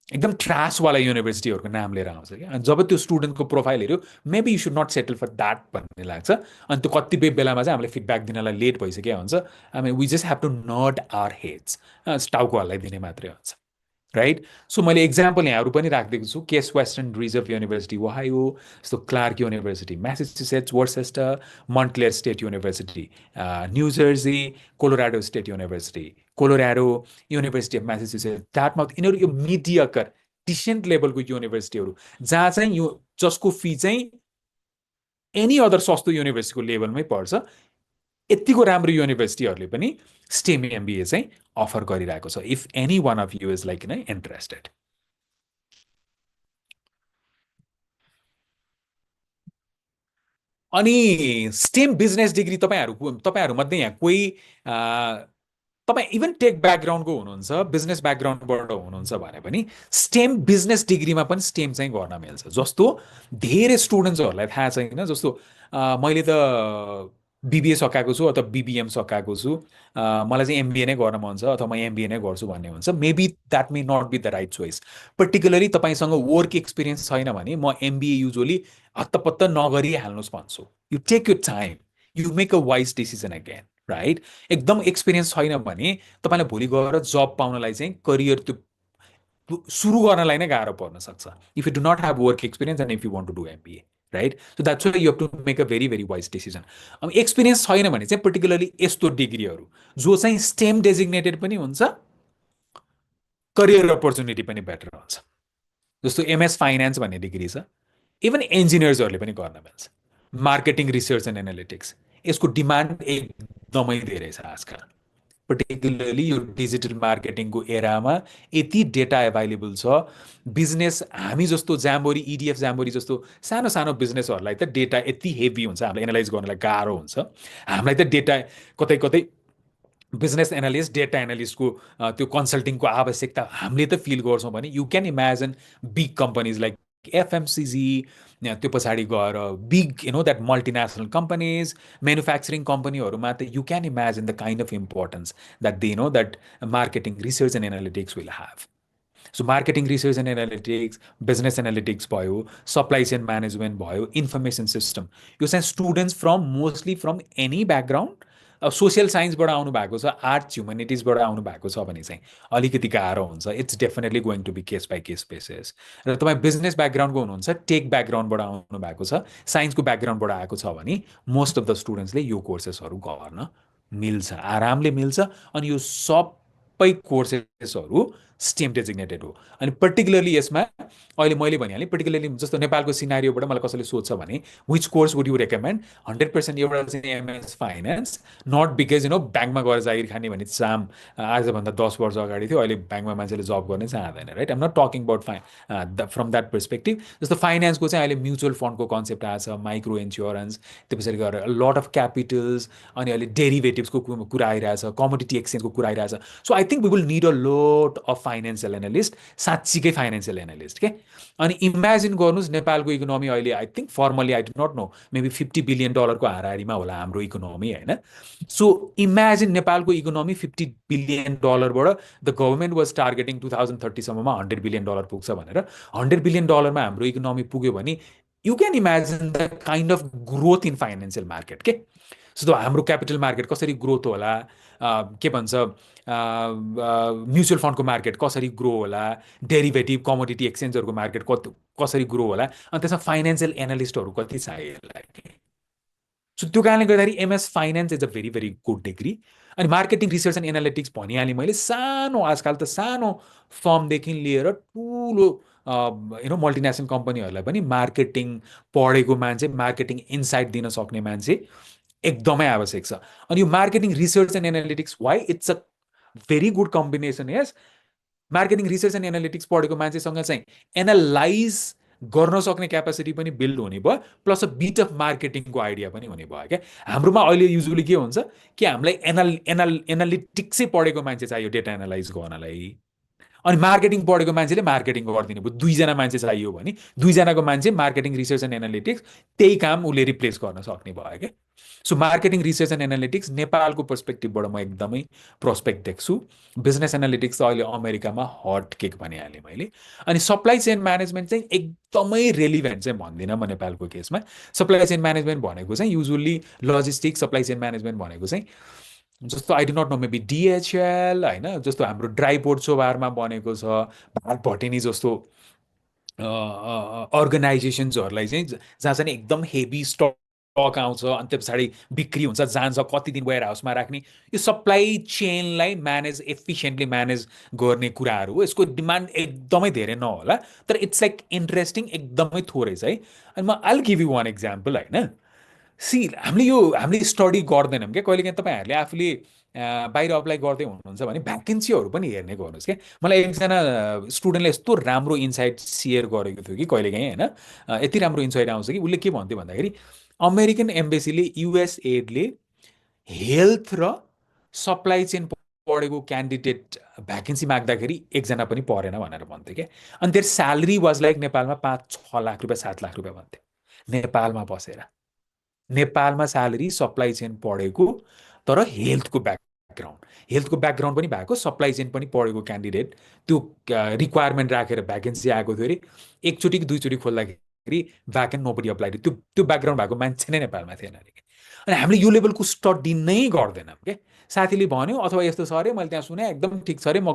एकदम ट्रासवाला युनिभर्सिटीहरूको नाम लिएर आउँछ क्या। अनि जब त्यो स्टुडेन्टको प्रोफाइल हेऱ्यो, maybe you should not settle for that भन्ने लाग्छ। अनि त्यो कतिपय बेलामा चाहिँ हामीले फिडब्याक दिनलाई लेट भइसक्यो हुन्छ। I mean we just have to nod our heads, टाउको हल्लाइदिने मात्रै हुन्छ, राइट? सो मैले इक्जाम्पल यहाँहरू पनि राखिदिएको छु। Case Western Reserve University Ohio, जस्तो Clark University Massachusetts Worcester, Montclair State University New Jersey, Colorado State University, Colorado, University of Massachusetts, Dartmouth, यिनीहरू यो मिडियकर डिसेन्ट लेभलको युनिभर्सिटीहरू जहाँ चाहिँ यो जसको फी चाहिँ एनी अदर सस्तो युनिभर्सिटीको लेभलमै पर्छ। यतिको राम्रो युनिभर्सिटीहरूले पनि स्टेम एमबिए चाहिँ अफर गरिरहेको छ, if any one of you is like interested. अनि स्टेम बिजनेस डिग्री तपाईँहरूमध्ये यहाँ कोही तपाईँ इभन टेक ब्याकग्राउन्डको हुनुहुन्छ, बिजनेस ब्याकग्राउन्डबाट हुनुहुन्छ भने पनि स्टेम बिजनेस डिग्रीमा पनि स्टेम चाहिँ गर्न मिल्छ। जस्तो धेरै स्टुडेन्ट्सहरूलाई थाहा छैन, जस्तो मैले त बिबिए सकाएको छु अथवा बिबिएम सकाएको छु, मलाई चाहिँ एमबिए नै गर्न मन छ अथवा म एमबिए नै गर्छु भन्ने हुन्छ, maybe that may not be the right choice. Particularly तपाईँसँग वर्क एक्सपिरियन्स छैन भने म एमबिए युजली हत्तपत्त नगरिहाल्नुहोस् भन्छु। You take your time, you make a wise decision again, right? एकदम एक्सपिरियन्स छैन भने तपाईँलाई भोलि गएर जब पाउनलाई चाहिँ करियर त्यो सुरु गर्नलाई नै गाह्रो पर्न सक्छ, if you do not have work experience and if you want to do MBA, right? So that's why you have to make a very very wise decision. अब एक्सपिरियन्स छैन भने चाहिँ पर्टिकुलरली यस्तो डिग्रीहरू जो चाहिँ स्टेम डेजिग्नेटेड पनि हुन्छ, career opportunity पनि बेटर हुन्छ, जस्तो एमएस फाइनेन्स भन्ने डिग्री छ, इभन इन्जिनियर्सहरूले पनि गर्न मिल्छ। मार्केटिङ रिसर्च एन्ड एनालिटिक्स, यसको डिमान्ड एकदमै धेरै छ आजकल, पर्टिकुलरली यो डिजिटल मार्केटिङको एरामा यति डेटा एभाइलेबल छ। बिजनेस हामी जस्तो जाम्बोरी, इडिएफ जाम्बोरी जस्तो सानो सानो बिजनेसहरूलाई त डेटा यति हेभी हुन्छ, हामीलाई एनालाइज गर्नलाई गाह्रो हुन्छ। हामीलाई त डेटा कतै कतै बिजनेस एनालिस्ट, डेटा एनालिस्टको त्यो कन्सल्टिङको आवश्यकता हामीले त फिल गर्छौँ भने you can imagine big companies like FMCG, त्यो पछाडि गएर big that multinational companies, manufacturing कम्पनीहरूमा त you can imagine the kind of importance that they that marketing research and analytics will have. So marketing research and analytics, business analytics भयो, supply chain management भयो, information system, यो चाहिँ students from mostly from any background, social साइन्सबाट आउनु भएको छ, arts ह्युमेनिटिजबाट आउनु भएको छ भने चाहिँ अलिकति गाह्रो हुन्छ। It's definitely going to be case by case basis. र तपाईँ बिजनेस ब्याकग्राउन्डको हुनुहुन्छ, टेक ब्याकग्राउन्डबाट आउनु भएको छ, साइन्सको ब्याकग्राउन्डबाट आएको छ भने मोस्ट अफ द स्टुडेन्ट्सले यो कोर्सेसहरू गर्न मिल्छ, आरामले मिल्छ। अनि यो सबै कोर्सेसहरू स्टेम डेजिग्नेटेड हो। अनि पर्टिकुलरली यसमा अहिले मैले भनिहालेँ, पर्टिकुलरली जस्तो नेपालको सिनारीबाट मलाई कसैले सोध्छ भने which course would you recommend, 100% एउटा चाहिँ एमएस फाइनेन्स, नट बिकज ब्याङ्कमा गएर जागिर खाने भन्ने चाम आजभन्दा 10 वर्ष अगाडि थियो, अहिले ब्याङ्कमा मान्छेले जब गर्ने चाहँदैन, right? I'm not talking about from that perspective. जस्तो फाइनेन्सको चाहिँ अहिले म्युचुअल फन्डको कन्सेप्ट आएको छ, माइक्रो इन्स्योरेन्स, त्यो पछाडि गएर लट अफ क्यापिटल्स, अनि अहिले डेरिभेटिभ्सको कुरा आइरहेछ, कमोडिटी एक्सचेन्जको कुरा आइरहेछ। So I think we will need a lot of financial analyst, साँच्चीकै फाइनेन्सियल एनालिस्ट के। अनि इमेजिन गर्नुहोस् नेपालको इकोनोमी अहिले I think firmly I do not know, maybe $50 billion हाराहारीमा होला हाम्रो इकोनोमी, होइन? सो इमेजिन नेपालको economy $50 billion the government was targeting 2030सम्ममा $100 बिलियन पुग्छ भनेर, $100 बिलियन हाम्रो इकोनोमी पुग्यो भने you can imagine the kind of growth in financial market के। जस्तो हाम्रो क्यापिटल मार्केट कसरी ग्रोथ होला, के भन्छ, म्युचुअल फन्डको मार्केट कसरी ग्रो होला, डेरिभेटिभ कमोडिटी एक्सचेन्जहरूको मार्केट कसरी ग्रो होला, अनि त्यसमा फाइनेन्सियल एनालिस्टहरू कति चाहियो। सो त्यो कारणले गर्दाखेरि MS finance is a very very good degree. अनि मार्केटिङ रिसर्च एन्ड एनालिटिक्स भनिहालेँ मैले, सानो आजकल त सानो फर्मदेखि लिएर ठुलो मल्टिनेसनल कम्पनीहरूलाई पनि मार्केटिङ पढेको मान्छे, मार्केटिङ इन्साइट दिन सक्ने मान्छे एकदमै आवश्यक छ। अनि यो marketing research and analytics why it's a very good combination yes, marketing research and analytics पढेको मान्छेसँग चाहिँ एनालाइज गर्न सक्ने क्यापेसिटी पनि बिल्ड हुने भयो, प्लस अ बिट अफ मार्केटिङको आइडिया पनि हुने भयो क्या। हाम्रोमा अहिले युजुअली के हुन्छ कि हामीलाई एनालिटिक्सै पढेको मान्छे चाहियो डेटा एनालाइज गर्नलाई, अनि मार्केटिङ पढेको मान्छेले मार्केटिङ गरिदिने भयो। दुईजना मान्छे चाहियो भने दुईजनाको मान्छे मार्केटिङ रिसर्च एन्ड एनालिटिक्स त्यही काम उसले रिप्लेस गर्न सक्ने भयो क्या। So marketing research and analytics नेपालको पर्सपेक्टिभबाट म एकदमै प्रोस्पेक्ट देख्छु। बिजनेस एनालिटिक्स त अहिले अमेरिकामा हट केक भनिहालेँ मैले। अनि सप्लाई चेन म्यानेजमेन्ट चाहिँ एकदमै रेलिभेन्ट चाहिँ भन्दिनँ म नेपालको केसमा। सप्लाई चेन म्यानेजमेन्ट भनेको चाहिँ usually logistic supply chain management भनेको चाहिँ जस्तो I do not know, maybe DHL, होइन, जस्तो हाम्रो ड्राइपोर्ट सोबारमा बनेको छ, भारत भटेनी जस्तो अर्गनाइजेसन्सहरूलाई चाहिँ जहाँ चाहिँ एकदम हेभी स्टक आउँछ अनि त्यो पछाडि बिक्री हुन्छ, जान्छ, कति दिन वेयर हाउसमा राख्ने, यो सप्लाई चेनलाई म्यानेज एफिसियन्टली म्यानेज गर्ने कुराहरू हो। यसको डिमान्ड एकदमै धेरै नहोला, तर इट्स लाइक इन्ट्रेस्टिङ एकदमै थोरै छ है। अनि म आइल गिभ यु वान इक्जाम्पल, होइन, सी हामीले स्टडी गर्दैनौँ क्या कहिलेकाहीँ तपाईँहरूले आफूले बाहिर अप्लाई गर्दै हुनुहुन्छ भने भ्याकेन्सीहरू पनि हेर्ने गर्नुहोस् क्या मलाई एकजना स्टुडेन्टले यस्तो राम्रो इन्साइट सेयर गरेको थियो कि कहिलेकाहीँ होइन यति राम्रो इन्साइट आउँछ कि उसले के भन्थ्यो भन्दाखेरि अमेरिकन एम्बेसीले युएसएडले हेल्थ र सप्लाई चेन पढेको क्यान्डिडेट भ्याकेन्सी माग्दाखेरि एकजना पनि परेन भनेर भन्थ्यो क्या अनि त्यो स्यालेरी वाज लाइक नेपालमा 5-6 लाख रुपियाँ 7 लाख रुपियाँ भन्थ्यो नेपालमा बसेर नेपालमा स्यालेरी सप्लाई चेन पढेको तर हेल्थको ब्याकग्राउन्ड पनि भएको सप्लाई चेन पनि पढेको क्यान्डिडेट त्यो रिक्वायरमेन्ट राखेर भ्याकेन्सी आएको थियो अरे एकचोटि कि दुईचोटि खोल्दाखेरि भ्याकेन्ट नोबडी अप्लाइड त्यो ब्याकग्राउन्ड भएको मान्छे नै नेपालमा थिएन अरे अनि हामीले यो लेभलको स्टडी नै गर्दैनौँ क्या साथीले भन्यो अथवा यस्तो छ अरे मैले त्यहाँ सुने एकदम ठिक छ अरे म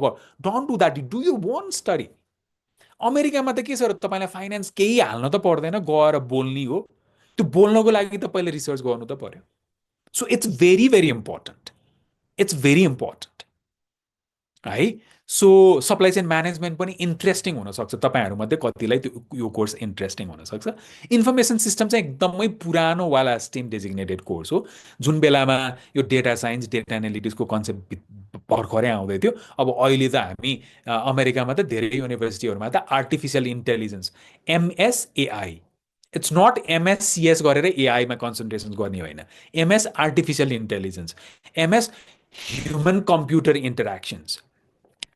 don't do that do you one study अमेरिकामा त के छ र तपाईँलाई फाइनेन्स केही हाल्न त पर्दैन गएर बोल्ने हो त्यो बोल्नको लागि त पहिले रिसर्च गर्नु त पर्यो so it's very very important it's very important है सो सप्लाई चेन म्यानेजमेन्ट पनि इन्ट्रेस्टिङ हुनसक्छ तपाईँहरूमध्ये कतिलाई त्यो यो कोर्स इन्ट्रेस्टिङ हुनसक्छ इन्फर्मेसन सिस्टम चाहिँ एकदमै पुरानोवाला स्टेम डेजिग्नेटेड कोर्स हो जुन बेलामा यो डेटा साइन्स डेटा एनालिटिक्सको कन्सेप्ट भर्खरै आउँदै थियो अब अहिले त हामी अमेरिकामा त धेरै युनिभर्सिटीहरूमा त आर्टिफिसियल इन्टेलिजेन्स एमएसएआई इट्स नट एमएससिएस गरेर एआईमा कन्सन्ट्रेसन गर्ने होइन MS artificial intelligence MS human computer interactions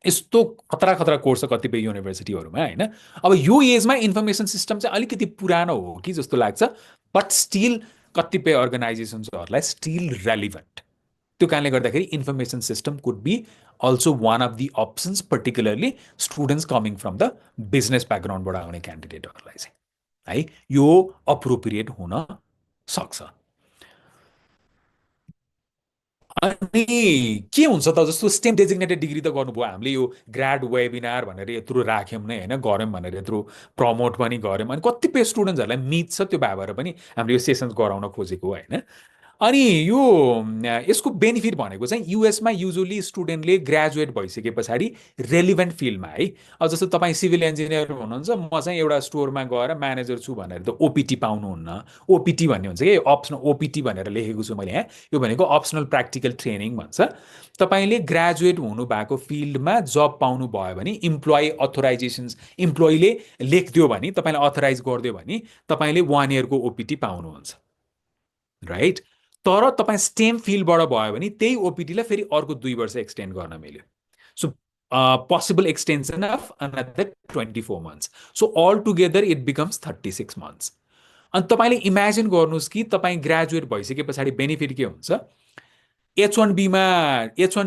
यस्तो खतरा खतरा कोर्स छ कतिपय युनिभर्सिटीहरूमा होइन अब यो एजमा इन्फर्मेसन सिस्टम चाहिँ अलिकति पुरानो हो कि जस्तो लाग्छ बट स्टिल कतिपय अर्गनाइजेसन्सहरूलाई स्टिल रेलिभेन्ट त्यो कारणले गर्दाखेरि information system could be also one of the options particularly students coming from the business ब्याकग्राउन्डबाट आउने क्यान्डिडेटहरूलाई चाहिँ है यो अप्रोप्रिएट हुन सक्छ अनि के हुन्छ त जस्तो स्टेम डेजिग्नेटेड डिग्री त गर्नुभयो हामीले यो ग्राड वेबिनार भनेर यत्रो राख्यौँ नै होइन गऱ्यौँ भनेर यत्रो प्रमोट पनि गऱ्यौँ अनि कतिपय स्टुडेन्ट्सहरूलाई मिथ छ त्यो भएर पनि हामीले यो सेसन्स गराउन खोजेको होइन अनि यो यसको बेनिफिट भनेको चाहिँ युएसमा युजली स्टुडेन्टले ग्रेजुएट भइसके पछाडि रेलिभेन्ट फिल्डमा है अब जस्तो तपाईँ सिभिल इन्जिनियर हुनुहुन्छ म चाहिँ एउटा स्टोरमा गएर म्यानेजर छु भनेर त ओपिटी पाउनुहुन्न ओपिटी भन्ने हुन्छ कि अप्सनल ओपिटी भनेर लेखेको छु मैले यहाँ यो भनेको अप्सनल प्र्याक्टिकल ट्रेनिङ भन्छ तपाईँले ग्रेजुएट हुनुभएको फिल्डमा जब पाउनु भयो भने इम्प्लोइ अथोराइजेसन्स इम्प्लोइले लेखिदियो भने तपाईँलाई अथोराइज गरिदियो भने तपाईँले 1 इयरको ओपिटी पाउनुहुन्छ राइट तर तपाईँ स्टेम फिल्डबाट भयो भने त्यही ओपिटीलाई फेरि अर्को 2 वर्ष एक्सटेन्ड गर्न मिल्यो so possible extension of another 24 months so altogether it becomes 36 months अनि तपाईँले इमेजिन गर्नुहोस् कि तपाईँ ग्रेजुएट भइसके पछाडि बेनिफिट के हुन्छ एच वान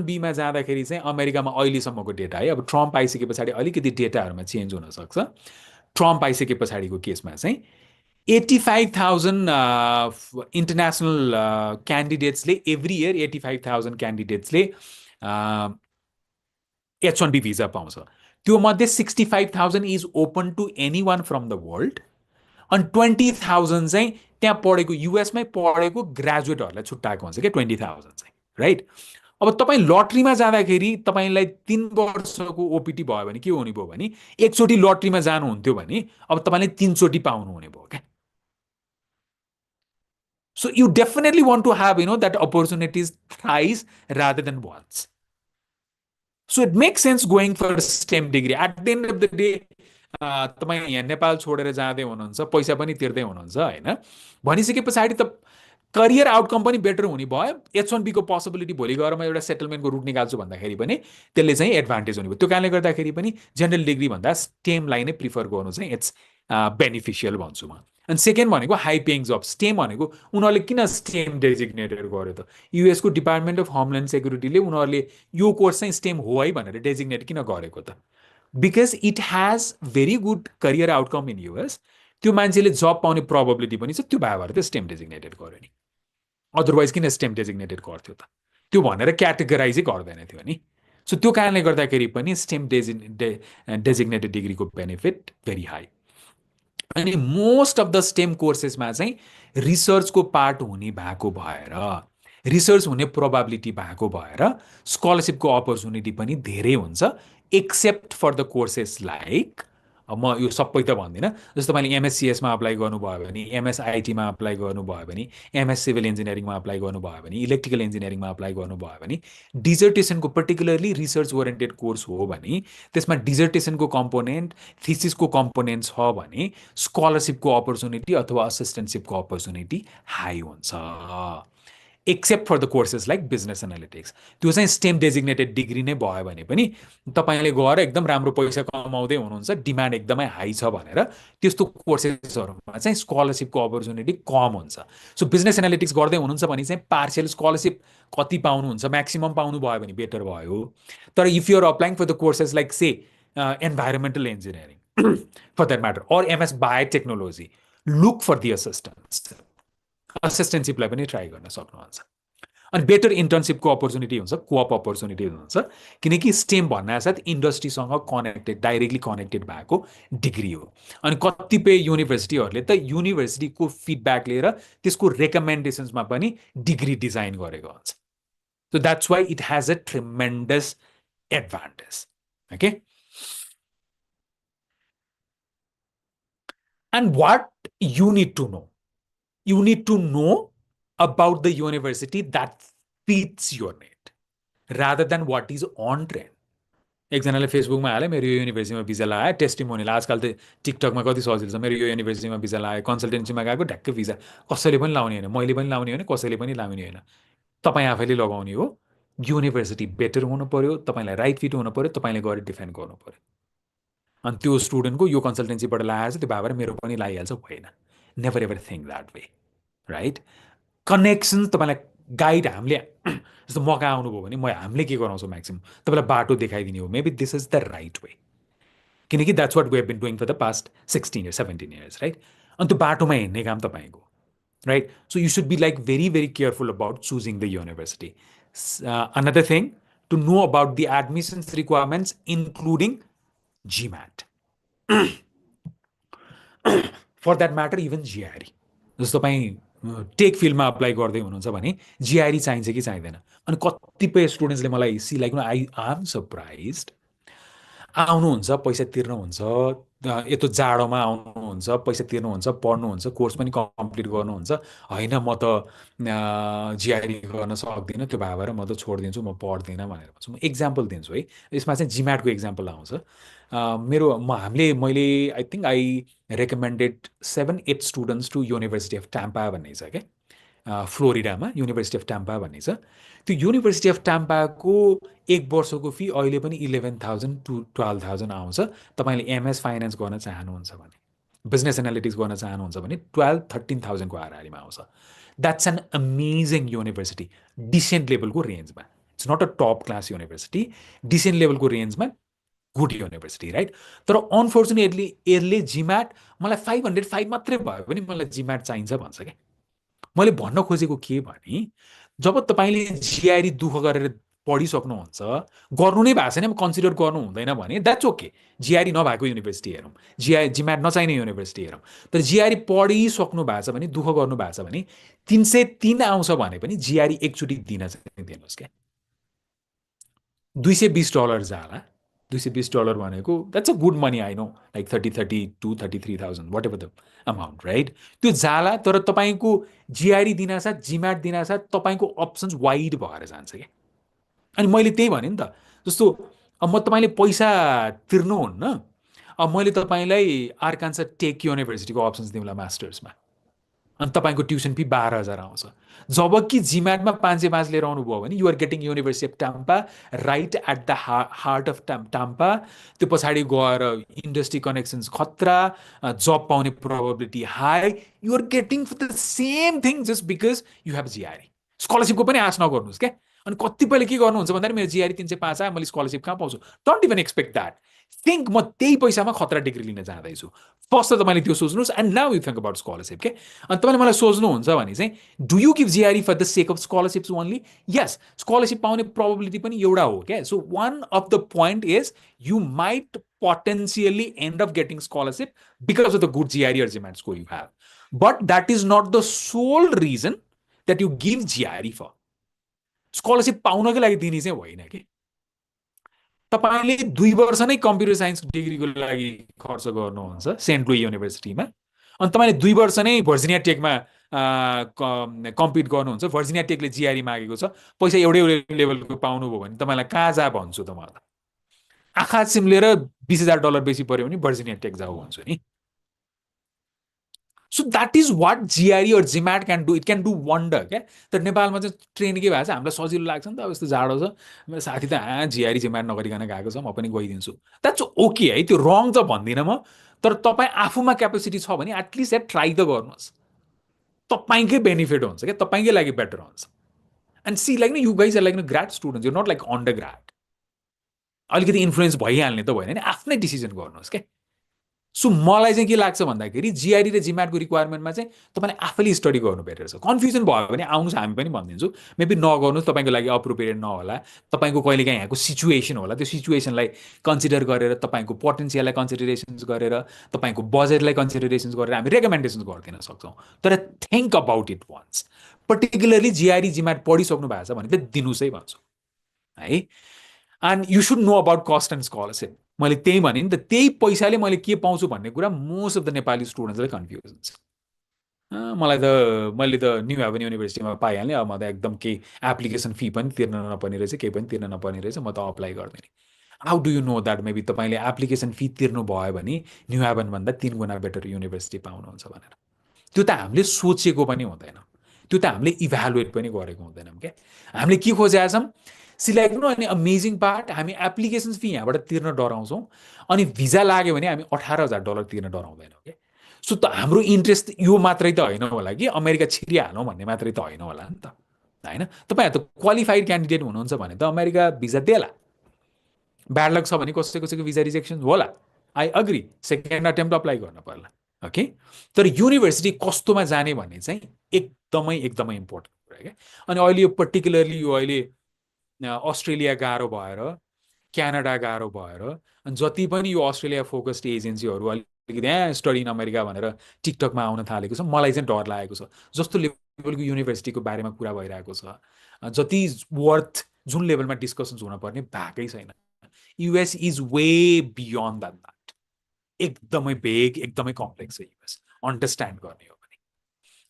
बीमा जाँदाखेरि चाहिँ अमेरिकामा अहिलेसम्मको डेटा है अब ट्रम्प आइसके पछाडि अलिकति डेटाहरूमा चेन्ज हुनसक्छ ट्रम्प आइसके पछाडिको केसमा चाहिँ 85,000 इन्टरनेसनल क्यान्डिडेट्सले एभ्री इयर 85,000 क्यान्डिडेट्सले H1B भिजा पाउँछ त्यो मध्ये 65,000 is open to anyone from the world अनि 20,000 चाहिँ त्यहाँ पढेको युएसमै पढेको ग्रेजुएटहरूलाई छुट्टाएको हुन्छ क्या 20,000 चाहिँ राइट अब तपाईँ लट्रीमा जाँदाखेरि तपाईँलाई 3 वर्षको ओपिटी भयो भने के हुने भयो भने एकचोटि लट्रीमा जानुहुन्थ्यो भने अब तपाईँले 3 चोटि पाउनुहुने भयो क्या So you definitely want to have, that opportunities thrice rather than once. So it makes sense going for a STEM degree. At the end of the day, तपाईँ यहाँ नेपाल छोडेर जाँदै हुनुहुन्छ पैसा पनि तिर्दै हुनुहुन्छ होइन भनिसके पछाडि त करियर आउटकम पनि बेटर हुने भयो H1B को पोसिबिलिटी भोलि गएर म एउटा सेटलमेन्टको रुट निकाल्छु भन्दाखेरि पनि त्यसले चाहिँ एडभान्टेज हुने भयो त्यो कारणले गर्दाखेरि पनि जेनरल डिग्री भन्दा स्टेमलाई नै प्रिफर गर्नु चाहिँ इट्स बेनिफिसियल भन्छु म अनि सेकेन्ड भनेको हाई पेइङ जब स्टेम भनेको उनीहरूले किन स्टेम डेजिग्नेटेड गर्यो त युएसको डिपार्टमेन्ट अफ होमल्यान्ड सेक्युरिटीले उनीहरूले यो कोर्स चाहिँ स्टेम हो है भनेर डेजिग्नेट किन गरेको त because it has very good career outcome in US त्यो मान्छेले जब पाउने प्रोबेबिलिटी पनि छ त्यो भएर त स्टेम डेजिग्नेटेड गर्यो नि अदरवाइज किन स्टेम डेजिग्नेटेड गर्थ्यो त त्यो भनेर क्याटेगराइजै गर्दैन थियो नि सो त्यो कारणले गर्दाखेरि पनि स्टेम डेजिग्नेटेड डिग्रीको बेनिफिट भेरी हाई अनि मोस्ट अफ द स्टेम कोर्सेसमा चाहिँ रिसर्चको पार्ट हुने भएको भएर रिसर्च हुने प्रोबाबिलिटी भएको भएर स्कलरसिपको अपर्च्युनिटी पनि धेरै हुन्छ except for the courses like म यो सबै त भन्दिनँ। जस्तो तपाईँले एमएससिएसमा अप्लाई गर्नुभयो भने, एमएसआइटीमा अप्लाई गर्नुभयो भने, एमएस सिभिल इन्जिनियरिङमा अप्लाई गर्नुभयो भने, इलेक्ट्रिकल इन्जिनियरिङमा अप्लाई गर्नुभयो भने, डिजर्टेसनको पर्टिकुलरली रिसर्च ओरिएन्टेड कोर्स हो भने त्यसमा डिजर्टेसनको कम्पोनेन्ट, थिसिसको कम्पोनेन्ट छ भने स्कलरसिपको अपर्च्युनिटी अथवा असिस्टेन्टसिपको अपर्च्युनिटी हाई हुन्छ, except for the courses like business analytics. त्यो चाहिँ स्टेम डेजिग्नेटेड डिग्री नै भयो भने पनि तपाईँले गएर एकदम राम्रो पैसा कमाउँदै हुनुहुन्छ, डिमान्ड एकदमै हाई छ भनेर त्यस्तो कोर्सेसहरूमा चाहिँ स्कलरसिपको अपर्च्युनिटी कम हुन्छ। सो बिजनेस एनालिटिक्स गर्दै हुनुहुन्छ भने चाहिँ पार्सियल स्कलरसिप कति पाउनुहुन्छ, म्याक्सिमम पाउनुभयो भने बेटर भयो। तर if you're applying for the courses like say environmental engineering for that matter or MS biotechnology, look for the असिस्टेन्टसिपलाई पनि ट्राई गर्न सक्नुहुन्छ। अनि बेटर इन्टर्नसिपको अपर्च्युनिटी हुन्छ, कोअप अपर्च्युनिटी हुन्छ, किनकि स्टेम भन्नासाथ इन्डस्ट्रीसँग कनेक्टेड, डाइरेक्टली कनेक्टेड भएको डिग्री हो। अनि कतिपय युनिभर्सिटीहरूले त युनिभर्सिटीको फिडब्याक लिएर त्यसको रेकमेन्डेसन्समा पनि डिग्री डिजाइन गरेको हुन्छ। So that's why it has a tremendous advantage. Okay, and what you need to know, you need to know about the university that fits your need rather than what is on trend. एकजनाले फेसबुकमा हाले मेरो यो युनिभर्सिटीमा visa लगायो, testimonial आजकल त टिकटकमा कति सजिलो छ, मेरो यो युनिभर्सिटीमा भिजा लगायो, कन्सल्टेन्सीमा गएको ढ्याक्कै भिजा, कसैले पनि लाउने होइन, मैले पनि लाउने होइन, कसैले पनि लाउने होइन, तपाईँ आफैले लगाउने हो। युनिभर्सिटी बेटर हुनु पर्यो, तपाईँलाई राइट फिट हुनु पर्यो, तपाईँले गएर डिफेन्ड गर्नु पर्यो। अनि त्यो स्टुडेन्टको यो कन्सल्टेन्सीबाट लगाएर त्यो भएर मेरो पनि लागिहाल्छ, होइन। Never ever think that way, right. Connection तपाईँलाई गाइड, हामीले जस्तो मौका आउनुभयो भने हामीले के गराउँछौँ, म्याक्सिमम् तपाईँलाई बाटो देखाइदिने हो। Maybe this is the right way, किनकि that's what we have been doing for the past 16 years 17 years, right. अनि त्यो बाटोमा हिँड्ने काम तपाईँको, right. So you should be like very very careful about choosing the university. Another thing to know about the admissions requirements including GMAT, for that matter even GRE। जस्तो तपाईँ take फिल्डमा apply गर्दै हुनुहुन्छ भने GRE चाहिन्छ कि चाहिँदैन। अनि कतिपय स्टुडेन्ट्सले मलाई see like I am surprise, आउनुहुन्छ, पैसा तिर्नुहुन्छ, यत्रो जाडोमा आउनुहुन्छ, पैसा तिर्नुहुन्छ, पढ्नुहुन्छ, कोर्स पनि कम्प्लिट गर्नुहुन्छ, होइन म त GRE गर्न सक्दिनँ, त्यो भएर म त छोडिदिन्छु, म पढ्दिनँ भनेर भन्छु। म एक्जाम्पल दिन्छु है, यसमा चाहिँ GMAT को एक्जाम्पल आउँछ। मैले I think I recommended 7-8 students to University of Tampa भन्ने छ क्या, फ्लोरिडामा युनिभर्सिटी अफ ट्याम्पा भन्ने छ। त्यो युनिभर्सिटी अफ ट्याम्पाको एक वर्षको फी अहिले पनि 11,000 to 12,000 आउँछ। तपाईँले एमएस फाइनेन्स गर्न चाहनुहुन्छ भने, बिजनेस एनालिटिक्स गर्न चाहनुहुन्छ भने 12-13,000 को हाराहारीमा आउँछ। That's an amazing university, decent लेभलको रेन्जमा। It's not a top class university, decent लेभलको रेन्जमा गुड युनिभर्सिटी, राइट। तर अनफोर्चुनेटली यसले GMAT, मलाई 505 मात्रै भयो भने मलाई GMAT चाहिन्छ भन्छ क्या। मैले भन्न खोजेको के भने, जब तपाईँले GRE दुःख गरेर पढिसक्नुहुन्छ, गर्नु नै भएको छैन, कन्सिडर गर्नु हुँदैन भने द्याट्स ओके। GRE नभएको युनिभर्सिटी हेरौँ, GMAT नचाहिने युनिभर्सिटी हेरौँ। तर GRE पढिसक्नु भएको छ भने, दुःख गर्नु भएको छ भने 303 आउँछ भने पनि GRE एकचोटि दिन चाहिँ दिनुहोस् क्या। $220 जाला, $220 भनेको that's a good money, I know, like 32 33,000 whatever the amount, right. त्यो जाला, तर तपाईँको GRE दिनासाथ GMAT दिनासाथ तपाईँको अप्सन्स वाइड भएर जान्छ क्या। अनि मैले त्यही भने नि त, जस्तो अब म तपाईँले पैसा तिर्नुहुन्न, अब मैले तपाईँलाई आर्कान्सा टेक युनिभर्सिटीको अप्सन्स दिउँला मास्टर्समा, अनि तपाईँको ट्युसन फी 12,000 आउँछ। जबकि GMAT-मा 505 लिएर आउनुभयो भने you're getting university of Tampa, right at the heart of Tampa. त्यो पछाडि गएर इन्डस्ट्री कनेक्सन्स खतरा, जब पाउने probability high, you're getting the same thing just because you have GRE। स्कलरसिपको पनि आश नगर्नुहोस् क्या। अनि कतिपयले के गर्नुहुन्छ भन्दाखेरि मेरो GRE 305 आयो, मैले स्कलरसिप कहाँ पाउँछु, don't even expect that. Think म त्यही पैसामा खतरा डिग्री लिन जाँदैछु। फर्स्ट त तपाईँले त्यो सोच्नुहोस्, and now you think about scholarship के। अनि तपाईँले मलाई सोच्नुहुन्छ भने चाहिँ do you give GRE for the sake of scholarships only? Yes, scholarship पाउने प्रोबेबिलिटी पनि एउटा हो क्या। So one of the point is you might potentially end up getting scholarship because of the good GRE or GMAT score you have. But that is not the sole reason that you give GRE for. Scholarship पाउनकै लागि दिने चाहिँ होइन कि। तपाईँले 2 वर्ष नै computer science डिग्रीको लागि खर्च गर्नुहुन्छ सेन्ट लुई युनिभर्सिटीमा, अनि तपाईँले 2 वर्ष नै भर्जिनिया टेकमा कम्पिट गर्नुहुन्छ, भर्जिनिया टेकले जिआरई मागेको छ, पैसा एउटै लेभलको पाउनुभयो भने तपाईँलाई कहाँ जा भन्छु त म त। आँखा चिम्लेर $20,000 बेसी पऱ्यो भने भर्जिनिया टेक जाऊ भन्छु नि। So that is what GRE or GMAT can do, it can do wonder क्या। तर नेपालमा चाहिँ ट्रेन के भएको छ, हामीलाई सजिलो लाग्छ नि त, अब यस्तो जाडो छ, मेरो साथी त जिआरई जिम्याट नगरिकन गएको छ, म पनि गइदिन्छु, द्याट्स ओके है, त्यो रङ त भन्दिनँ म। तर तपाईँ आफूमा क्यापेसिटी छ भने एटलिस्ट ट्राई त गर्नुहोस्, तपाईँकै बेनिफिट हुन्छ क्या, तपाईँकै लागि बेटर हुन्छ। And see like you guys are like grad student, you not like undergrad. अलिकति इन्फ्लुएन्स भइहाल्ने त भएन नि, आफ्नै डिसिजन गर्नुहोस् क्या। सो मलाई चाहिँ के लाग्छ भन्दाखेरि जिआरई र जिम्याटको रिक्वायरमेन्टमा चाहिँ तपाईँले आफैले स्टडी गर्नु बेटर छ। कन्फ्युजन भयो भने आउनुहोस्, हामी पनि भनिदिन्छु, मेबी नगर्नुहोस्, तपाईँको लागि अप्रोप्रिएट नहोला, तपाईँको कहिलेकाहीँ यहाँको सिचुएसन होला, त्यो सिचुएसनलाई कन्सिडर गरेर, तपाईँको पोटेन्सियललाई कन्सिडरेसन्स गरेर, तपाईँको बजेटलाई कन्सिडरेसन्स गरेर हामी रेकमेन्डेसन्स गरिदिन सक्छौँ। तर think about it once, particularly GRE GMAT पढिसक्नु भएको छ भने त दिनुहोस् है भन्छु है। And you should know about cost and scholarship. मैले त्यही भने नि त, त्यही पैसाले मैले के पाउँछु भन्ने कुरा मोस्ट अफ द नेपाली स्टुडेन्ट्सलाई कन्फ्युज हुन्छ। मलाई त, मैले त न्यू हेभन युनिभर्सिटीमा पाइहालेँ, अब म त एकदम केही एप्लिकेसन फी पनि तिर्न नपर्ने रहेछ, केही पनि तिर्न नपर्ने रहेछ, म त अप्लाई गर्दैन। How do you know that maybe तपाईँले एप्लिकेसन फी तिर्नु भयो भने न्यू हेभनभन्दा 3 गुणा बेटर युनिभर्सिटी पाउनुहुन्छ भनेर? त्यो त हामीले सोचेको पनि हुँदैन, त्यो त हामीले इभ्यालुएट पनि गरेको हुँदैनौँ क्या। हामीले के खोजेका छौँ, सिलेक्ट नो, अनि अमेजिङ पार्ट, हामी एप्लिकेसन फी यहाँबाट तिर्न डराउँछौँ, अनि भिजा लाग्यो भने हामी $18,000 तिर्न डराउँदैनौँ क्या। सो त हाम्रो इन्ट्रेस्ट यो मात्रै त होइन होला कि अमेरिका छिरिहालौँ भन्ने मात्रै त होइन होला नि त, होइन? तपाईँहरू त क्वालिफाइड क्यान्डिडेट हुनुहुन्छ भने त अमेरिका भिजा देला, ब्याड लक छ भने कसै कसैको भिजा रिजेक्सन होला, I agree, second attempt apply गर्न पर्ला, ओके। तर युनिभर्सिटी कस्तोमा जाने भन्ने चाहिँ एकदमै एकदमै इम्पोर्टेन्ट कुरा क्या। अनि अहिले यो पर्टिकुलरली यो अहिले अस्ट्रेलिया गाह्रो भएर, क्यानाडा गाह्रो भएर, अनि जति पनि यो अस्ट्रेलिया फोकस्ड एजेन्सीहरू अलिकति यहाँ स्टडी इन अमेरिका भनेर टिकटकमा आउन थालेको छ, मलाई चाहिँ डर लागेको छ। जस्तो लेभलको युनिभर्सिटीको बारेमा कुरा भइरहेको छ, जति वर्थ जुन लेभलमा डिस्कसन्स हुनपर्ने भएकै छैन। US is way beyond that, एकदमै भेग, एकदमै कम्प्लेक्स छ युएस, अन्डरस्ट्यान्ड गर्ने हो भने।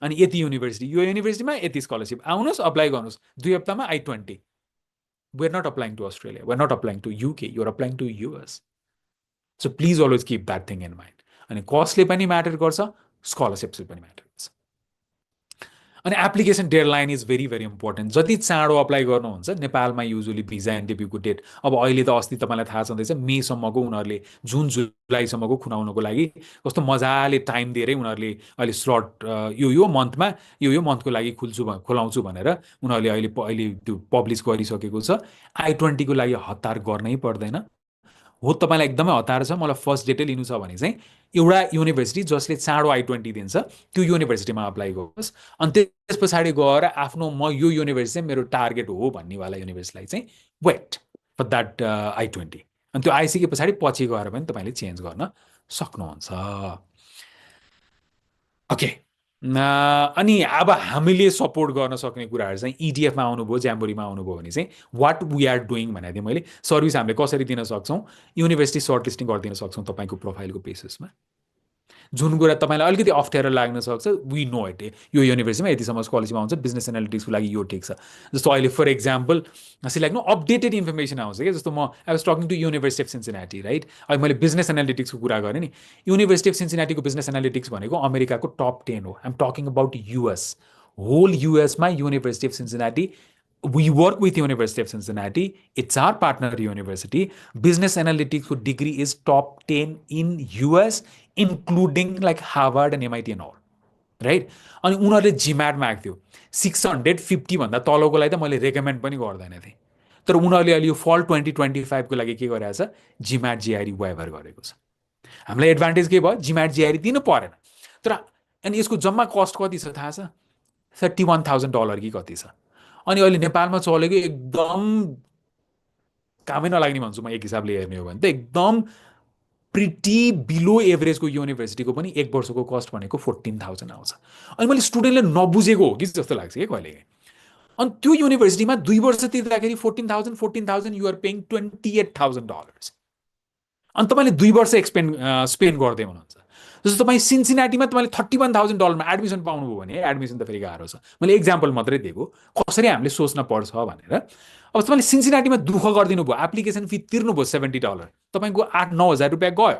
अनि यति युनिभर्सिटी, यो युनिभर्सिटीमा यति स्कलरसिप, आउनुहोस् अप्लाई गर्नुहोस्, 2 हप्तामा I-20। We're not applying to Australia, we're not applying to UK, you're applying to US. So please always keep that thing in mind. अनि कस्टले पनि म्याटर गर्छ, स्कलरसिप्सले पनि म्याटर गर्छ। अनि application deadline is very very important. जति चाँडो apply गर्नुहुन्छ, नेपालमा युजुअली भिजा इन्टरभ्यूको डेट, अब अहिले त अस्ति तपाईँलाई थाहा छँदैछ मेसम्मको उनीहरूले, जुन जुलाईसम्मको खुनाउनको लागि कस्तो मजाले टाइम दिएरै उनीहरूले अहिले स्लट यो मन्थमा यो मन्थको लागि खोलाउँछु भनेर उनीहरूले अहिले त्यो पब्लिस गरिसकेको छ। I-20को लागि हतार गर्नै पर्दैन। हो तपाईँलाई एकदमै हतार छ, मलाई फर्स्ट डेटै लिनु छ भने चाहिँ एउटा युनिभर्सिटी जसले चाँडो I-20 दिन्छ त्यो युनिभर्सिटीमा अप्लाई गर्नुहोस्। अनि त्यस पछाडि गएर आफ्नो म यो युनिभर्सिटी चाहिँ मेरो टार्गेट हो भन्नेवाला युनिभर्सिटीलाई चाहिँ वेट फर द्याट I-20, अनि त्यो आइसके पछाडि पछि गएर पनि तपाईँले चेन्ज गर्न सक्नुहुन्छ। ओके, अनि अब हामीले सपोर्ट गर्न सक्ने कुराहरू चाहिँ इडिएफमा आउनुभयो, ज्याम्बोरीमा आउनुभयो भने चाहिँ वाट वी आर डुइङ भनेको थिएँ मैले। सर्भिस हामीले कसरी दिन सक्छौँ, युनिभर्सिटी सर्ट लिस्टिङ गरिदिन सक्छौँ तपाईँको प्रोफाइलको बेसिसमा। जुन कुरा तपाईँलाई अलिकति अप्ठ्यारो लाग्न सक्छ, वी नो इट, यो युनिभर्सिटीमा यतिसम्म स्कलरसिप आउँछ, बिजनेस एनालिटिक्सको लागि यो ठिक छ। जस्तो अहिले for example like no updated information आउँछ क्या, जस्तो म I was talking to University of Cincinnati, right? अहिले मैले बिजनेस एनालिटिक्सको कुरा गरेँ नि, युनिभर्सिटी अफ सिन्सिनाटीको बिजनेस एनालिटिक्स भनेको अमेरिकाको टप 10 हो। I'm talking about US, whole युएसमा University of Cincinnati, we work with University of Cincinnati, it's our partner university. Business analytics degree is top 10 in US, including like Harvard and MIT and all, right? अनि उनीहरूले जिम्याट मागेको थियो 650 भन्दा तलको लागि त मैले रेकमेन्ड पनि गर्दैन थिएँ, तर उनीहरूले अहिले यो फल 2025 को लागि के गरेको छ, जिम्याट जिआरई वेभर गरेको छ। हामीलाई एडभान्टेज के भयो, जिम्याट जिआरई दिनु परेन। तर अनि यसको जम्मा कस्ट कति छ थाहा छ, $31,000 कि कति छ। अनि अहिले नेपालमा चलेको एकदम कामै नलाग्ने भन्छु म, एक हिसाबले हेर्ने हो भने त एकदम प्रिटी बिलो एभरेजको युनिभर्सिटीको पनि 1 वर्षको कस्ट भनेको 14,000 आउँछ। अनि मैले स्टुडेन्टले नबुझेको हो कि जस्तो लाग्छ कि कहिलेकाहीँ। अनि त्यो युनिभर्सिटीमा 2 वर्ष तिर्दाखेरि 14,000 युआर पेइङ $28,000। अनि तपाईँले 2 वर्ष स्पेन्ड गर्दै हुनुहुन्छ। जस्तो तपाईँ सिन्सिनाटीमा तपाईँले $31,000 एडमिसन पाउनुभयो भने, एडमिसन त फेरि गाह्रो छ, मैले इक्जाम्पल मात्रै दिएको कसरी हामीले सोच्न पर्छ भनेर। अब तपाईँले सिन्सिनाटीमा दुःख गरिदिनु भयो, एप्लिकेसन फी तिर्नुभयो $70, तपाईँको 8-9 हजार रुपियाँ गयो।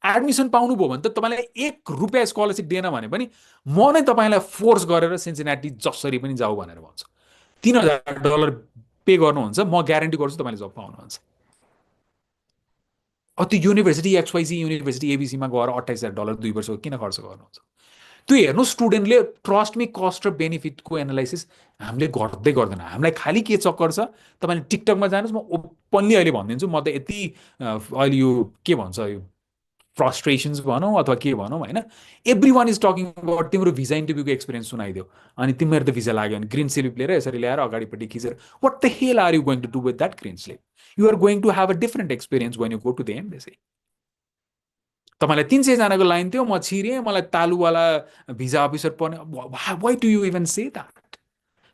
एडमिसन पाउनुभयो भने त तपाईँलाई ₹1 स्कलरसिप दिएन भने पनि म नै तपाईँलाई फोर्स गरेर सिन्सिनाटी जसरी पनि जाऊ भनेर भन्छु। $3,000 पे गर्नुहुन्छ, म ग्यारेन्टी गर्छु तपाईँले जब पाउनुहुन्छ। त्यो युनिभर्सिटी XYZ युनिभर्सिटी एबिसीमा गएर $28,000 2 वर्षको किन खर्च गर्नुहुन्छ? त्यो हेर्नु, स्टुडेन्टले ट्रस्ट मी कस्ट र बेनिफिटको एनालाइसिस हामीले गर्दै गर्दैन। हामीलाई खालि के चक्कर छ, तपाईँले टिकटकमा जानुहोस्, म ओपनली अहिले भनिदिन्छु, म त यति अहिले यो के भन्छ, यो फ्रस्ट्रेसन्स भनौँ अथवा के भनौँ होइन, every one is talking about तिम्रो भिजा इन्टरभ्यूको एक्सपिरियन्स सुनाइदियो, अनि तिमीहरू त भिजा लाग्यो भने ग्रिन स्लिप लिएर यसरी ल्याएर अगाडिपट्टि खिचेर what the hell are you going to do with that green slip? You are going to have a different experience when you go to the embassy. तपाईँलाई 300 जनाको लाइन थियो, म छिरेँ, मलाई तालुवाला भिजा अफिसर पर्ने, why do you even say that?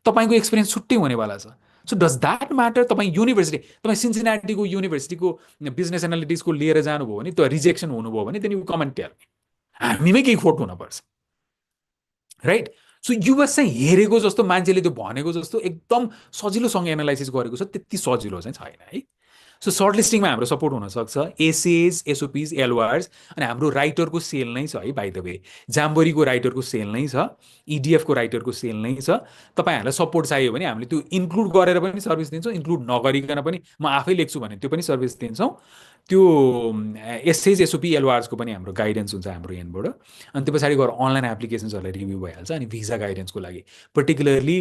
तपाईँको experience छुट्टै हुनेवाला छ। So does that matter? तपाईँ युनिभर्सिटी, तपाईँ सिन्सिनाटीको युनिभर्सिटीको बिजनेस एनालिटिक्सको लिएर जानुभयो भने, त्यो रिजेक्सन हुनुभयो भने, त्यहाँदेखि यु कमेन्ट टेल मी, हामीमै केही खोट हुनपर्छ, राइट? सो युएस चाहिँ हेरेको जस्तो, मान्छेले त्यो भनेको जस्तो एकदम सजिलोसँग एनालाइसिस गरेको छ, त्यति सजिलो चाहिँ छैन है। सो सर्ट लिस्टिङमा हाम्रो सपोर्ट हुनसक्छ, एसेज, एसओपिज, एलवार्स, अनि हाम्रो राइटरको सेल नै छ है, बाइ द वे। जाम्बोरीको राइटरको सेल नै छ, इडिएफको राइटरको सेल नै छ। तपाईँहरूलाई सपोर्ट चाहियो भने हामीले त्यो इन्क्लुड गरेर पनि सर्भिस दिन्छौँ, इन्क्लुड नगरिकन पनि म आफै लेख्छु भने त्यो पनि सर्भिस दिन्छौँ। त्यो एसेज, एसओपी, एलवार्सको पनि हाम्रो गाइडेन्स हुन्छ हाम्रो एन्डबाट। अनि त्यो पछाडि गएर अनलाइन एप्लिकेसन्सहरूलाई रिभ्यू भइहाल्छ। अनि भिजा गाइडेन्सको लागि पर्टिकुलरली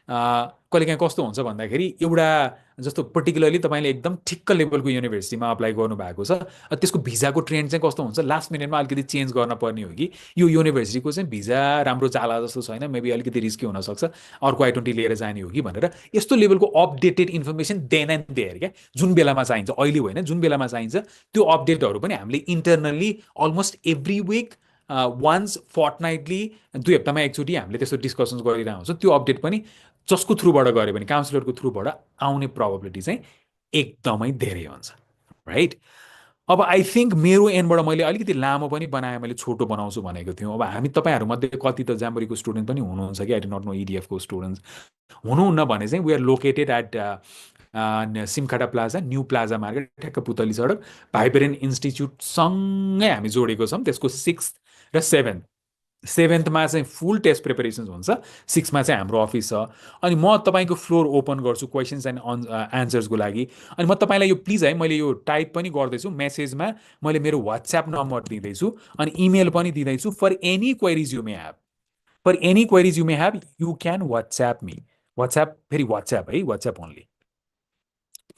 कहिलेकाहीँ कस्तो हुन्छ भन्दाखेरि, एउटा जस्तो पर्टिकुलरली तपाईँले एकदम ठिक्क लेभलको युनिभर्सिटीमा अप्लाई गर्नुभएको छ, त्यसको भिजाको ट्रेन्ड चाहिँ कस्तो हुन्छ, लास्ट मिनटमा अलिकति चेन्ज गर्न पर्ने हो कि यो युनिभर्सिटीको चाहिँ भिजा राम्रो चाला जस्तो छैन, मेबी अलिकति रिस्की हुनसक्छ, अर्को I-20 लिएर जाने हो कि भनेर यस्तो लेभलको updated information then and there क्या, जुन बेलामा चाहिन्छ, अहिले होइन, जुन बेलामा चाहिन्छ त्यो अपडेटहरू पनि हामीले internally almost every week, once fortnightly, 2 हप्तामा एकचोटि हामीले त्यस्तो डिस्कसन्स गरिरहेको हुन्छौँ। त्यो अपडेट पनि जसको थ्रुबाट गऱ्यो भने, काउन्सिलरको थ्रुबाट आउने प्रोबेबिलिटी चाहिँ एकदमै धेरै हुन्छ, राइट? अब आई थिङ्क मेरो एन्डबाट मैले अलिकति लामो पनि बनाएँ, मैले छोटो बनाउँछु भनेको थियौँ। अब हामी तपाईँहरूमध्ये कति त जाम्बोरीको स्टुडेन्ट पनि हुनुहुन्छ कि, आई डु नट नो इडिएफको स्टुडेन्ट्स हुनुहुन्न भने चाहिँ we are located at Simkhata Plaza, New Plaza Market, ठ्याक्क पुतली सडक, भाइब्रेन्ट इन्स्टिच्युटसँगै हामी जोडेको छौँ। त्यसको 6th र 7th चाहिँ फुल टेस्ट प्रिपरेसन्स हुन्छ, 6मा चाहिँ हाम्रो अफिस छ। अनि म तपाईँको फ्लोर ओपन गर्छु क्वेसन्स एन्ड एन्सर्सको लागि। अनि म तपाईँलाई यो प्लिज है, मैले यो टाइप पनि गर्दैछु मेसेजमा, मैले मेरो वाट्सएप नम्बर दिँदैछु अनि इमेल पनि दिँदैछु। For any queries you may have, you can WhatsApp me. WhatsApp, फेरि वाट्सएप है, वाट्सएप ओन्ली।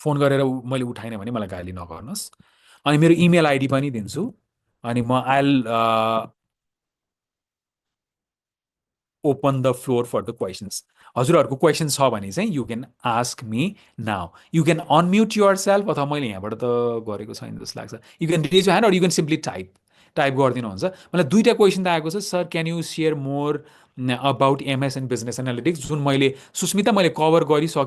फोन गरेर मैले उठाएन भने मलाई गाली नगर्नुहोस्। अनि मेरो इमेल आइडी पनि दिन्छु। अनि म I'll open the floor for the questions. हजुरहरूको क्वेसन छ भने चाहिँ you can ask me now. You can unmute yourself, अथवा मैले यहाँबाट त गरेको छैन जस्तो लाग्छ। You can raise hand or you can simply type गरिदिनुहुन्छ। मलाई 2टा क्वेसन त आएको छ, sir can you share more about MS and business analytics, जुन मैले सुस्मिता मैले कभर गरिसकेको